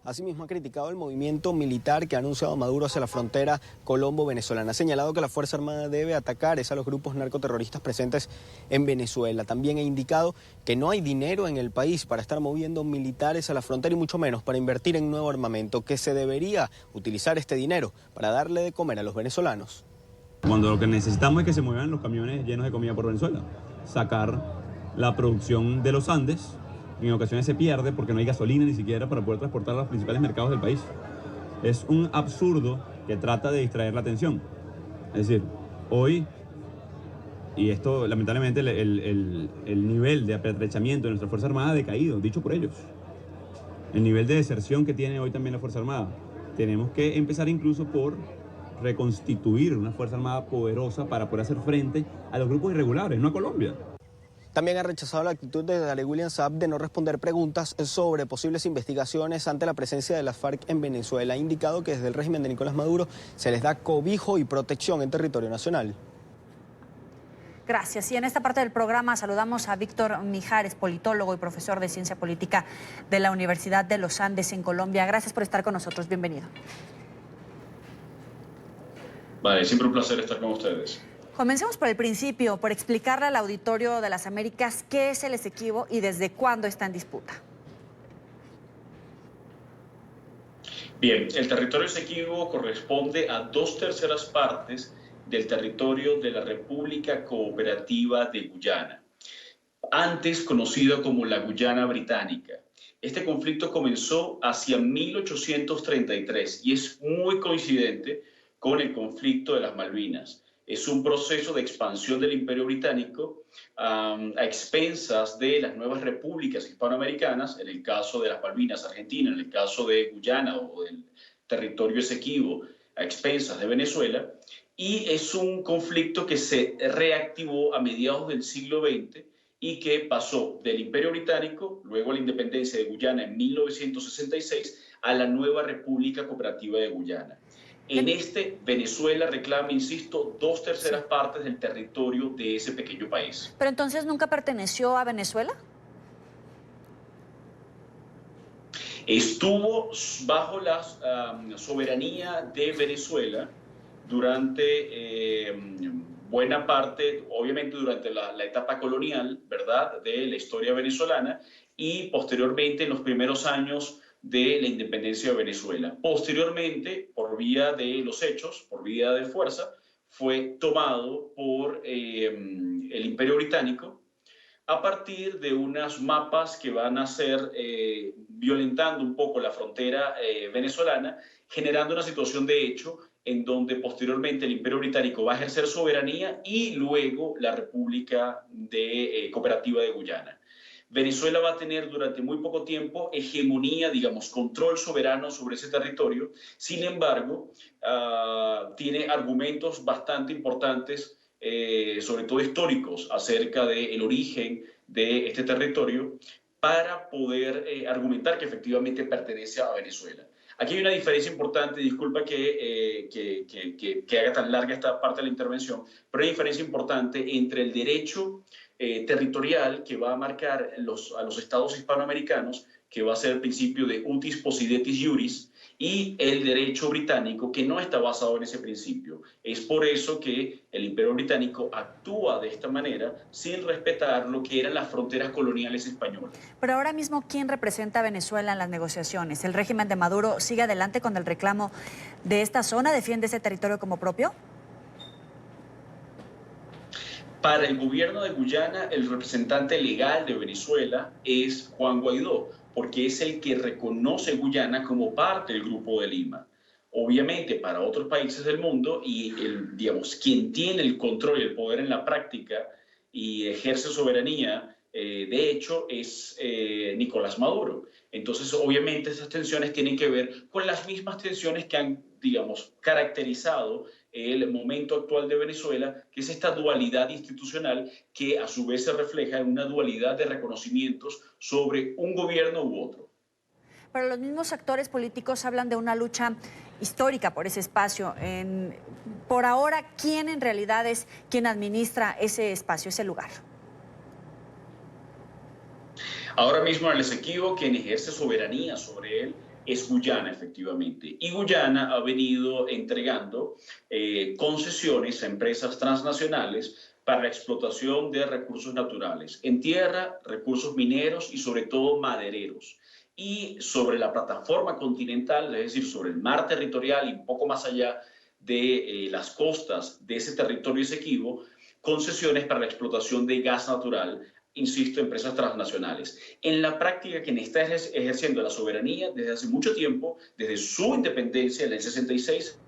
Asimismo, ha criticado el movimiento militar que ha anunciado Maduro hacia la frontera colombo-venezolana. Ha señalado que la Fuerza Armada debe atacar a los grupos narcoterroristas presentes en Venezuela. También ha indicado que no hay dinero en el país para estar moviendo militares a la frontera y mucho menos para invertir en nuevo armamento, que se debería utilizar este dinero para darle de comer a los venezolanos. Cuando lo que necesitamos es que se muevan los camiones llenos de comida por Venezuela, sacar la producción de los Andes. En ocasiones se pierde porque no hay gasolina ni siquiera para poder transportar a los principales mercados del país. Es un absurdo que trata de distraer la atención. Es decir, hoy, y esto lamentablemente el nivel de apertrechamiento de nuestra Fuerza Armada ha decaído, dicho por ellos. El nivel de deserción que tiene hoy también la Fuerza Armada. Tenemos que empezar incluso por reconstituir una Fuerza Armada poderosa para poder hacer frente a los grupos irregulares, no a Colombia. También ha rechazado la actitud de Darek William Saab de no responder preguntas sobre posibles investigaciones ante la presencia de las FARC en Venezuela. Ha indicado que desde el régimen de Nicolás Maduro se les da cobijo y protección en territorio nacional. Gracias. Y en esta parte del programa saludamos a Víctor Mijares, politólogo y profesor de Ciencia Política de la Universidad de los Andes en Colombia. Gracias por estar con nosotros. Bienvenido. Vale, siempre un placer estar con ustedes. Comencemos por el principio, por explicarle al auditorio de las Américas qué es el Esequibo y desde cuándo está en disputa. Bien, el territorio Esequibo corresponde a 2/3 partes del territorio de la República Cooperativa de Guyana, antes conocido como la Guyana Británica. Este conflicto comenzó hacia 1833 y es muy coincidente con el conflicto de las Malvinas. Es un proceso de expansión del Imperio Británico a expensas de las nuevas repúblicas hispanoamericanas, en el caso de las Malvinas, Argentina, en el caso de Guyana o del territorio Esequibo, a expensas de Venezuela, y es un conflicto que se reactivó a mediados del siglo XX y que pasó del Imperio Británico, luego a la independencia de Guyana en 1966, a la nueva República Cooperativa de Guyana. En Venezuela reclama, insisto, 2/3 partes del territorio de ese pequeño país. ¿Pero entonces nunca perteneció a Venezuela? Estuvo bajo la soberanía de Venezuela durante buena parte, obviamente durante la etapa colonial, ¿verdad?, de la historia venezolana y posteriormente en los primeros años de la independencia de Venezuela. Posteriormente, por vía de los hechos, por vía de fuerza, fue tomado por el Imperio Británico a partir de unas mapas que van a ser violentando un poco la frontera venezolana, generando una situación de hecho en donde posteriormente el Imperio Británico va a ejercer soberanía y luego la República Cooperativa de Guyana. Venezuela va a tener durante muy poco tiempo hegemonía, digamos, control soberano sobre ese territorio. Sin embargo, tiene argumentos bastante importantes, sobre todo históricos, acerca del origen de este territorio para poder argumentar que efectivamente pertenece a Venezuela. Aquí hay una diferencia importante, disculpa que haga tan larga esta parte de la intervención, pero hay una diferencia importante entre el derecho territorial que va a marcar a los estados hispanoamericanos, que va a ser el principio de utis possidetis iuris, y el derecho británico, que no está basado en ese principio. Es por eso que el Imperio Británico actúa de esta manera sin respetar lo que eran las fronteras coloniales españolas. Pero ahora mismo, ¿quién representa a Venezuela en las negociaciones? ¿El régimen de Maduro sigue adelante con el reclamo de esta zona? ¿Defiende ese territorio como propio? Para el gobierno de Guyana, el representante legal de Venezuela es Juan Guaidó, porque es el que reconoce Guyana como parte del Grupo de Lima. Obviamente, para otros países del mundo, y quien tiene el control y el poder en la práctica y ejerce soberanía, de hecho, es Nicolás Maduro. Entonces, obviamente, esas tensiones tienen que ver con las mismas tensiones que han, caracterizado el momento actual de Venezuela, que es esta dualidad institucional que a su vez se refleja en una dualidad de reconocimientos sobre un gobierno u otro. Pero los mismos actores políticos hablan de una lucha histórica por ese espacio. Por ahora, ¿quién en realidad es quien administra ese espacio, ese lugar? Ahora mismo en el Esequibo, quien ejerce soberanía sobre él es Guyana, efectivamente. Y Guyana ha venido entregando concesiones a empresas transnacionales para la explotación de recursos naturales, en tierra, recursos mineros y sobre todo madereros. Y sobre la plataforma continental, es decir, sobre el mar territorial y un poco más allá de las costas de ese territorio Esequibo, concesiones para la explotación de gas natural, insisto, empresas transnacionales. En la práctica, quien está ejerciendo la soberanía desde hace mucho tiempo, desde su independencia en el 66.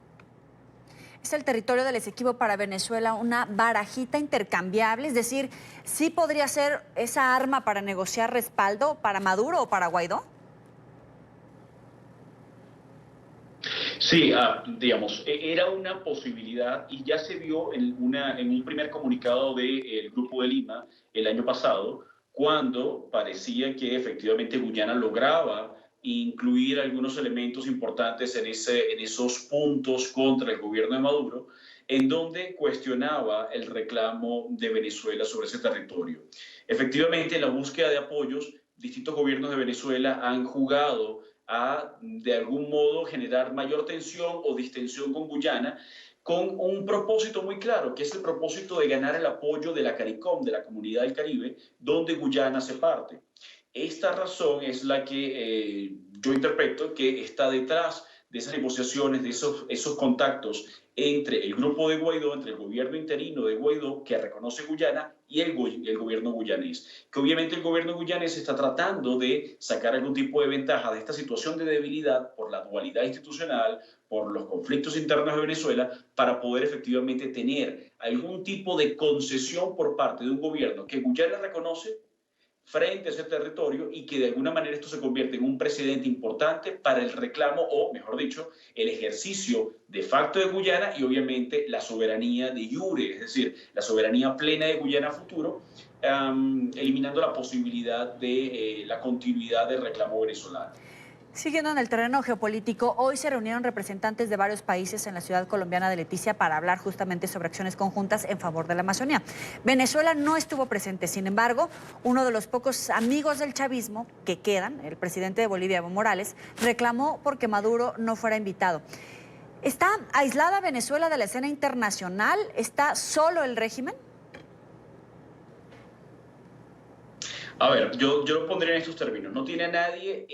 ¿Es el territorio del Esequibo para Venezuela una barajita intercambiable? Es decir, ¿sí podría ser esa arma para negociar respaldo para Maduro o para Guaidó? Sí, era una posibilidad y ya se vio en un primer comunicado del Grupo de Lima el año pasado, cuando parecía que efectivamente Guyana lograba incluir algunos elementos importantes en esos puntos contra el gobierno de Maduro, en donde cuestionaba el reclamo de Venezuela sobre ese territorio. Efectivamente, en la búsqueda de apoyos, distintos gobiernos de Venezuela han jugado a, de algún modo, generar mayor tensión o distensión con Guyana, con un propósito muy claro, que es el propósito de ganar el apoyo de la CARICOM, de la Comunidad del Caribe, donde Guyana hace parte. Esta razón es la que yo interpreto que está detrás de esas negociaciones, de esos contactos entre el grupo de Guaidó, entre el gobierno interino de Guaidó, que reconoce Guyana, y el gobierno guyanés. Que obviamente el gobierno guyanés está tratando de sacar algún tipo de ventaja de esta situación de debilidad por la dualidad institucional, por los conflictos internos de Venezuela, para poder efectivamente tener algún tipo de concesión por parte de un gobierno que Guyana reconoce frente a ese territorio y que de alguna manera esto se convierte en un precedente importante para el reclamo o, mejor dicho, el ejercicio de facto de Guyana y obviamente la soberanía de iure, es decir, la soberanía plena de Guyana a futuro, eliminando la posibilidad de la continuidad del reclamo venezolano. Siguiendo en el terreno geopolítico, hoy se reunieron representantes de varios países en la ciudad colombiana de Leticia para hablar justamente sobre acciones conjuntas en favor de la Amazonía. Venezuela no estuvo presente, sin embargo, uno de los pocos amigos del chavismo que quedan, el presidente de Bolivia, Evo Morales, reclamó porque Maduro no fuera invitado. ¿Está aislada Venezuela de la escena internacional? ¿Está solo el régimen? A ver, yo lo pondría en estos términos. No tiene a nadie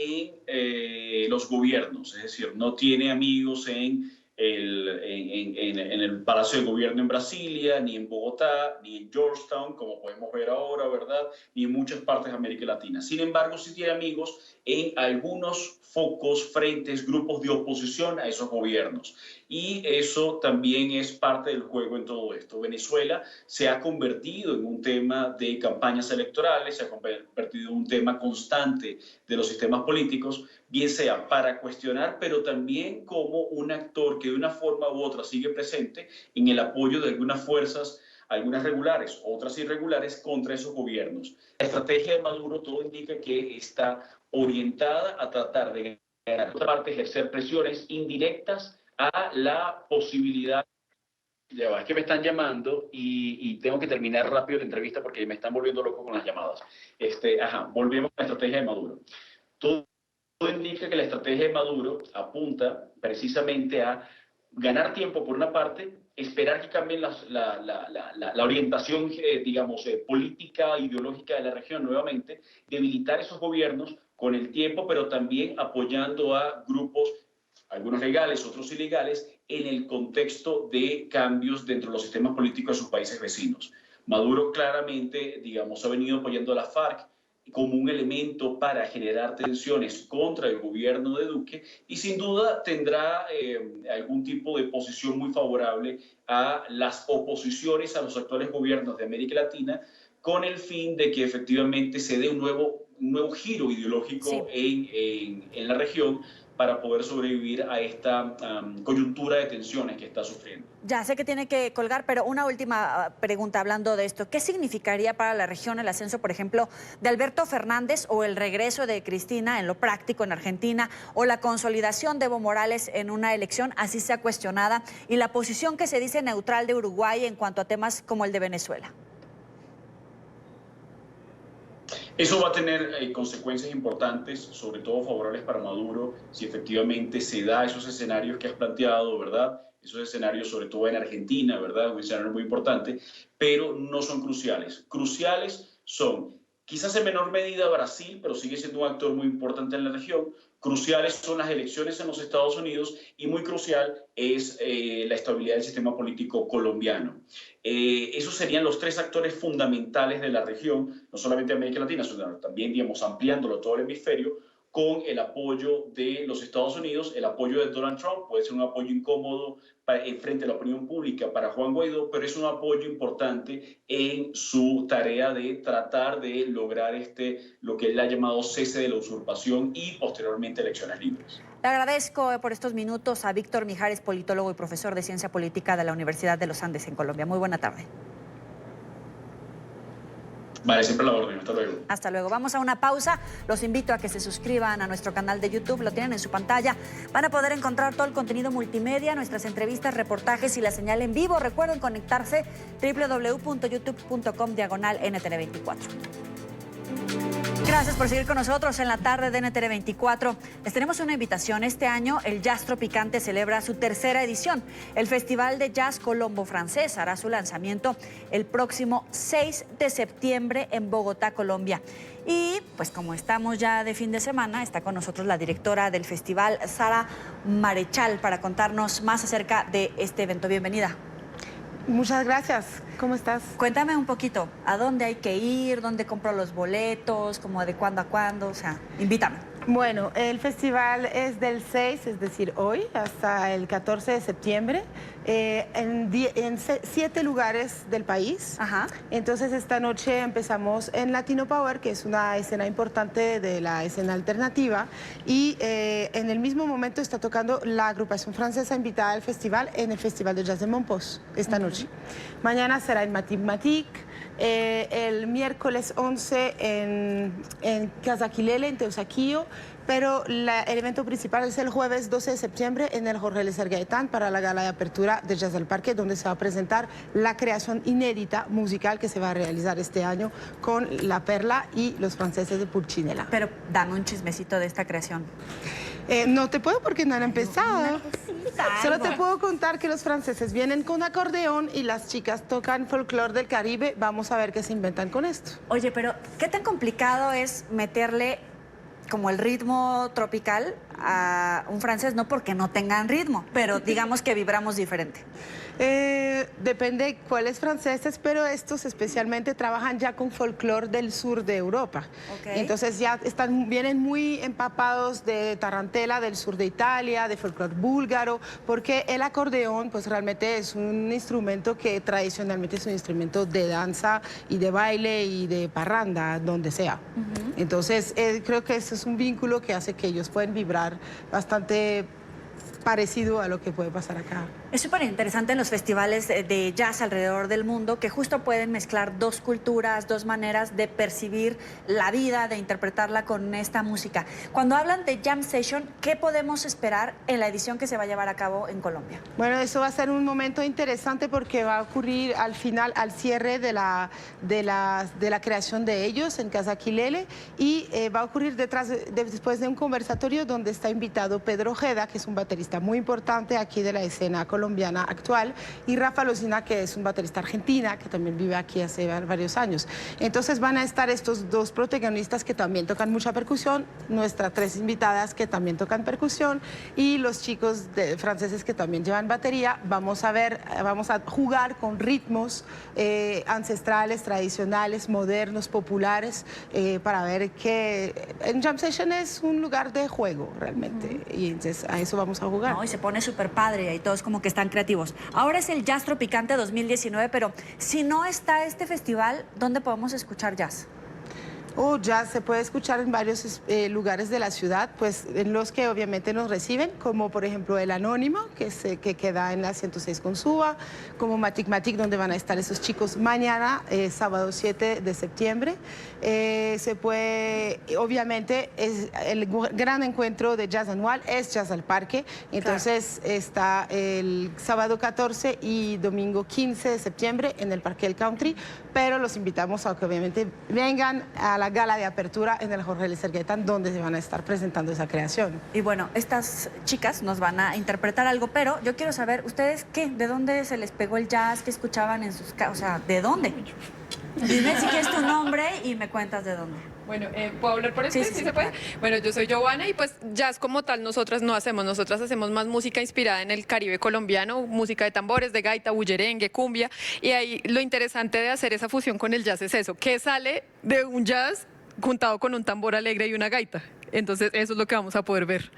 en los gobiernos, es decir, no tiene amigos en el Palacio de Gobierno en Brasilia, ni en Bogotá, ni en Georgetown, como podemos ver ahora, ¿verdad? Ni en muchas partes de América Latina. Sin embargo, sí tiene amigos en algunos focos, frentes, grupos de oposición a esos gobiernos. Y eso también es parte del juego en todo esto. Venezuela se ha convertido en un tema de campañas electorales, se ha convertido en un tema constante de los sistemas políticos, bien sea para cuestionar, pero también como un actor que de una forma u otra sigue presente en el apoyo de algunas fuerzas, algunas regulares, otras irregulares, contra esos gobiernos. La estrategia de Maduro todo indica que está orientada a tratar de ganar, por otra parte, ejercer presiones indirectas a la posibilidad. Ya va, es que me están llamando y tengo que terminar rápido la entrevista porque me están volviendo loco con las llamadas. Volvemos a la estrategia de Maduro. Todo indica que la estrategia de Maduro apunta precisamente a ganar tiempo por una parte, esperar que cambien la orientación, digamos, política, ideológica de la región nuevamente, debilitar esos gobiernos con el tiempo, pero también apoyando a grupos, algunos legales, otros ilegales, en el contexto de cambios dentro de los sistemas políticos de sus países vecinos. Maduro claramente, digamos, ha venido apoyando a la FARC como un elemento para generar tensiones contra el gobierno de Duque y sin duda tendrá algún tipo de posición muy favorable a las oposiciones a los actuales gobiernos de América Latina con el fin de que efectivamente se dé un nuevo giro ideológico en la región para poder sobrevivir a esta coyuntura de tensiones que está sufriendo. Ya sé que tiene que colgar, pero una última pregunta hablando de esto. ¿Qué significaría para la región el ascenso, por ejemplo, de Alberto Fernández o el regreso de Cristina en lo práctico en Argentina o la consolidación de Evo Morales en una elección así sea cuestionada y la posición que se dice neutral de Uruguay en cuanto a temas como el de Venezuela? Eso va a tener consecuencias importantes, sobre todo favorables para Maduro, si efectivamente se da esos escenarios que has planteado, ¿verdad? Esos escenarios, sobre todo en Argentina, ¿verdad? Un escenario muy importante, pero no son cruciales. Cruciales son, quizás en menor medida Brasil, pero sigue siendo un actor muy importante en la región. Cruciales son las elecciones en los Estados Unidos y muy crucial es la estabilidad del sistema político colombiano. Esos serían los tres actores fundamentales de la región, no solamente de América Latina, sino también, digamos, ampliándolo a todo el hemisferio, con el apoyo de los Estados Unidos, el apoyo de Donald Trump, puede ser un apoyo incómodo frente a la opinión pública para Juan Guaidó, pero es un apoyo importante en su tarea de tratar de lograr lo que él ha llamado cese de la usurpación y posteriormente elecciones libres. Le agradezco por estos minutos a Víctor Mijares, politólogo y profesor de Ciencia Política de la Universidad de los Andes en Colombia. Muy buena tarde. Vale, siempre la orden. Hasta luego. Hasta luego. Vamos a una pausa. Los invito a que se suscriban a nuestro canal de YouTube. Lo tienen en su pantalla. Van a poder encontrar todo el contenido multimedia, nuestras entrevistas, reportajes y la señal en vivo. Recuerden conectarse www.youtube.com/NTN24. Gracias por seguir con nosotros en la tarde de NTN 24. Les tenemos una invitación. Este año el Jazz Tropicante celebra su tercera edición. El Festival de Jazz Colombo Francés hará su lanzamiento el próximo 6 de septiembre en Bogotá, Colombia. Y pues como estamos ya de fin de semana, está con nosotros la directora del festival, Sara Marechal, para contarnos más acerca de este evento. Bienvenida. Muchas gracias. ¿Cómo estás? Cuéntame un poquito, ¿a dónde hay que ir? ¿Dónde compro los boletos? ¿Cómo de cuándo a cuándo? O sea, invítame. Bueno, el festival es del 6, es decir, hoy, hasta el 14 de septiembre, en 7 lugares del país. Ajá. Entonces, esta noche empezamos en Latino Power, que es una escena importante de la escena alternativa, y en el mismo momento está tocando la agrupación francesa invitada al festival en el Festival de Jazz de Montpós, esta noche. Mañana será en Mathematique. El miércoles 11 en Casaquilele, en Teusaquillo, pero el evento principal es el jueves 12 de septiembre en el Jorge Eliezer Gaitán para la gala de apertura de Jazz del Parque, donde se va a presentar la creación inédita musical que se va a realizar este año con La Perla y los franceses de Pulcinella. Pero dame un chismecito de esta creación. No te puedo porque no han empezado. Solo te puedo contar que los franceses vienen con acordeón y las chicas tocan folclore del Caribe. Vamos a ver qué se inventan con esto. Oye, pero ¿qué tan complicado es meterle como el ritmo tropical a un francés? No porque no tengan ritmo, pero digamos que vibramos diferente. Depende cuáles franceses, pero estos especialmente trabajan ya con folclore del sur de Europa. Okay. Entonces ya vienen muy empapados de tarantela del sur de Italia, de folclore búlgaro, porque el acordeón pues realmente es un instrumento que tradicionalmente es un instrumento de danza y de baile y de parranda, donde sea. Entonces creo que ese es un vínculo que hace que ellos pueden vibrar bastante parecido a lo que puede pasar acá. Es súper interesante en los festivales de jazz alrededor del mundo que justo pueden mezclar dos culturas, dos maneras de percibir la vida, de interpretarla con esta música. Cuando hablan de Jam Session, ¿qué podemos esperar en la edición que se va a llevar a cabo en Colombia? Bueno, eso va a ser un momento interesante porque va a ocurrir al final, al cierre de la creación de ellos en Casa Quilele, y va a ocurrir después de un conversatorio donde está invitado Pedro Ojeda, que es un baterista muy importante aquí de la escena colombiana actual, y Rafa Lucina, que es un baterista argentina que también vive aquí hace varios años. Entonces van a estar estos dos protagonistas que también tocan mucha percusión, nuestras tres invitadas que también tocan percusión, y los chicos franceses que también llevan batería. Vamos a jugar con ritmos ancestrales, tradicionales, modernos, populares, para ver que en Jam Session es un lugar de juego realmente, y entonces a eso vamos a jugar. No, y se pone súper padre y todos como que están creativos. Ahora es el Jazz Tropicante 2019, pero si no está este festival, ¿dónde podemos escuchar jazz? Jazz se puede escuchar en varios lugares de la ciudad, pues en los que obviamente nos reciben, como por ejemplo el Anónimo, que queda en la 106 con Suba, como Matic Matic, donde van a estar esos chicos mañana, sábado 7 de septiembre. Se puede, obviamente, el gran encuentro de jazz anual es Jazz al Parque, entonces está el sábado 14 y domingo 15 de septiembre en el Parque del Country, pero los invitamos a que obviamente vengan a la gala de apertura en el Jorge Eliezer Gaitán, donde se van a estar presentando esa creación. Y bueno, estas chicas nos van a interpretar algo, pero yo quiero saber, ¿ustedes qué? ¿De dónde se les pegó el jazz? ¿Qué escuchaban en sus casas? O sea, ¿de dónde? Dime si quieres tu nombre y me cuentas de dónde. Bueno, ¿puedo hablar por este? ¿Sí se puede? Bueno, yo soy Giovanna y pues jazz como tal nosotras no hacemos. Nosotras hacemos más música inspirada en el Caribe colombiano, música de tambores, de gaita, bullerengue, cumbia. Y ahí lo interesante de hacer esa fusión con el jazz es eso, que sale de un jazz juntado con un tambor alegre y una gaita. Entonces eso es lo que vamos a poder ver.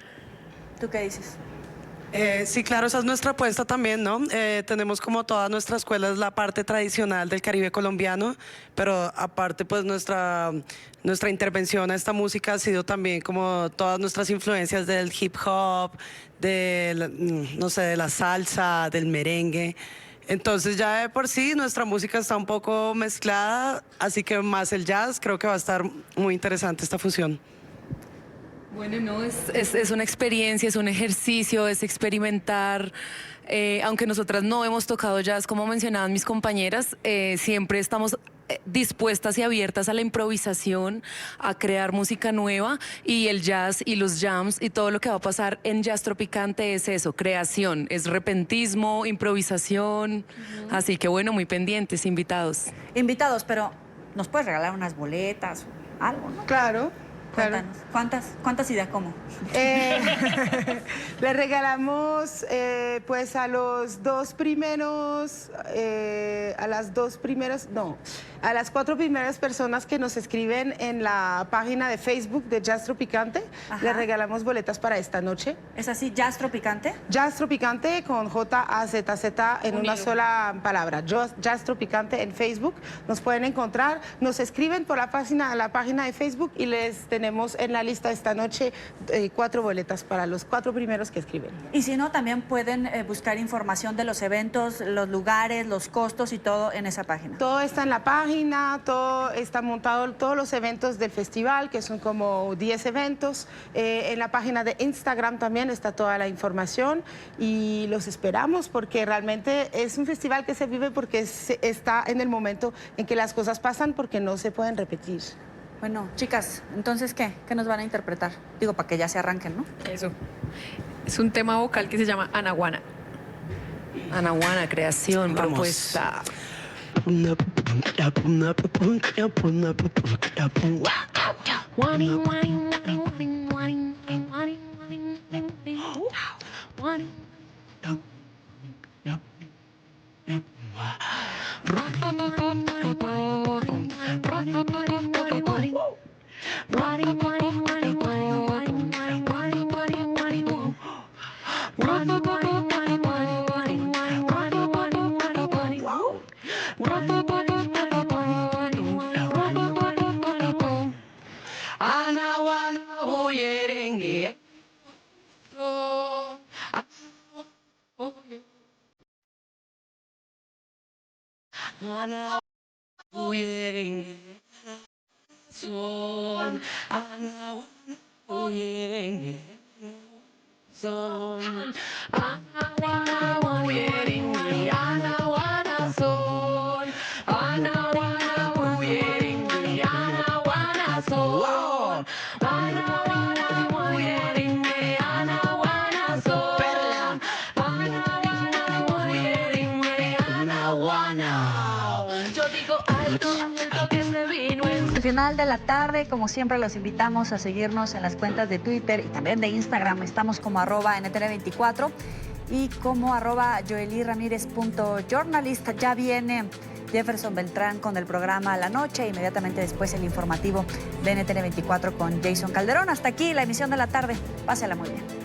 ¿Tú qué dices? Sí, claro, esa es nuestra apuesta también, ¿no? Tenemos como toda nuestra escuela es la parte tradicional del Caribe colombiano, pero aparte pues nuestra intervención a esta música ha sido también como todas nuestras influencias del hip hop, no sé, de la salsa, del merengue. Entonces ya de por sí nuestra música está un poco mezclada, así que más el jazz, creo que va a estar muy interesante esta fusión. Bueno, no, es una experiencia, es un ejercicio, es experimentar. Aunque nosotras no hemos tocado jazz, como mencionaban mis compañeras, siempre estamos dispuestas y abiertas a la improvisación, a crear música nueva, y el jazz y los jams y todo lo que va a pasar en Jazz Tropicante es eso, creación, es repentismo, improvisación. Así que bueno, muy pendientes, invitados. Invitados, pero ¿nos puedes regalar unas boletas o algo, no? Claro. Cuéntanos, ¿cuántas ideas cómo? Le regalamos pues a los dos primeros, a las 4 primeras personas que nos escriben en la página de Facebook de Jazz Tropicante. Ajá. Le regalamos boletas para esta noche. ¿Es así, Jazz Tropicante? Jazz Tropicante con J-A-Z-Z en una sola palabra. Jazz Tropicante en Facebook. Nos pueden encontrar, nos escriben por la página de Facebook y les tenemos en la lista esta noche 4 boletas para los 4 primeros que escriben. Y si no, también pueden buscar información de los eventos, los lugares, los costos y todo en esa página. Todo está en la página, todo está montado, todos los eventos del festival, que son como 10 eventos. En la página de Instagram también está toda la información y los esperamos porque realmente es un festival que se vive porque está en el momento en que las cosas pasan porque no se pueden repetir. Bueno, chicas, entonces, ¿qué nos van a interpretar? Digo, para que ya se arranquen, ¿no? Eso. Es un tema vocal que se llama Anaguana. Anaguana, creación, propuesta. Al final de la tarde, como siempre, los invitamos a seguirnos en las cuentas de Twitter y también de Instagram. Estamos como @NTN24 y como @joelyramirez.journalist. Ya viene Jefferson Beltrán con el programa La Noche, inmediatamente después el informativo de NTN24 con Jason Calderón. Hasta aquí la emisión de la tarde. Pásala muy bien.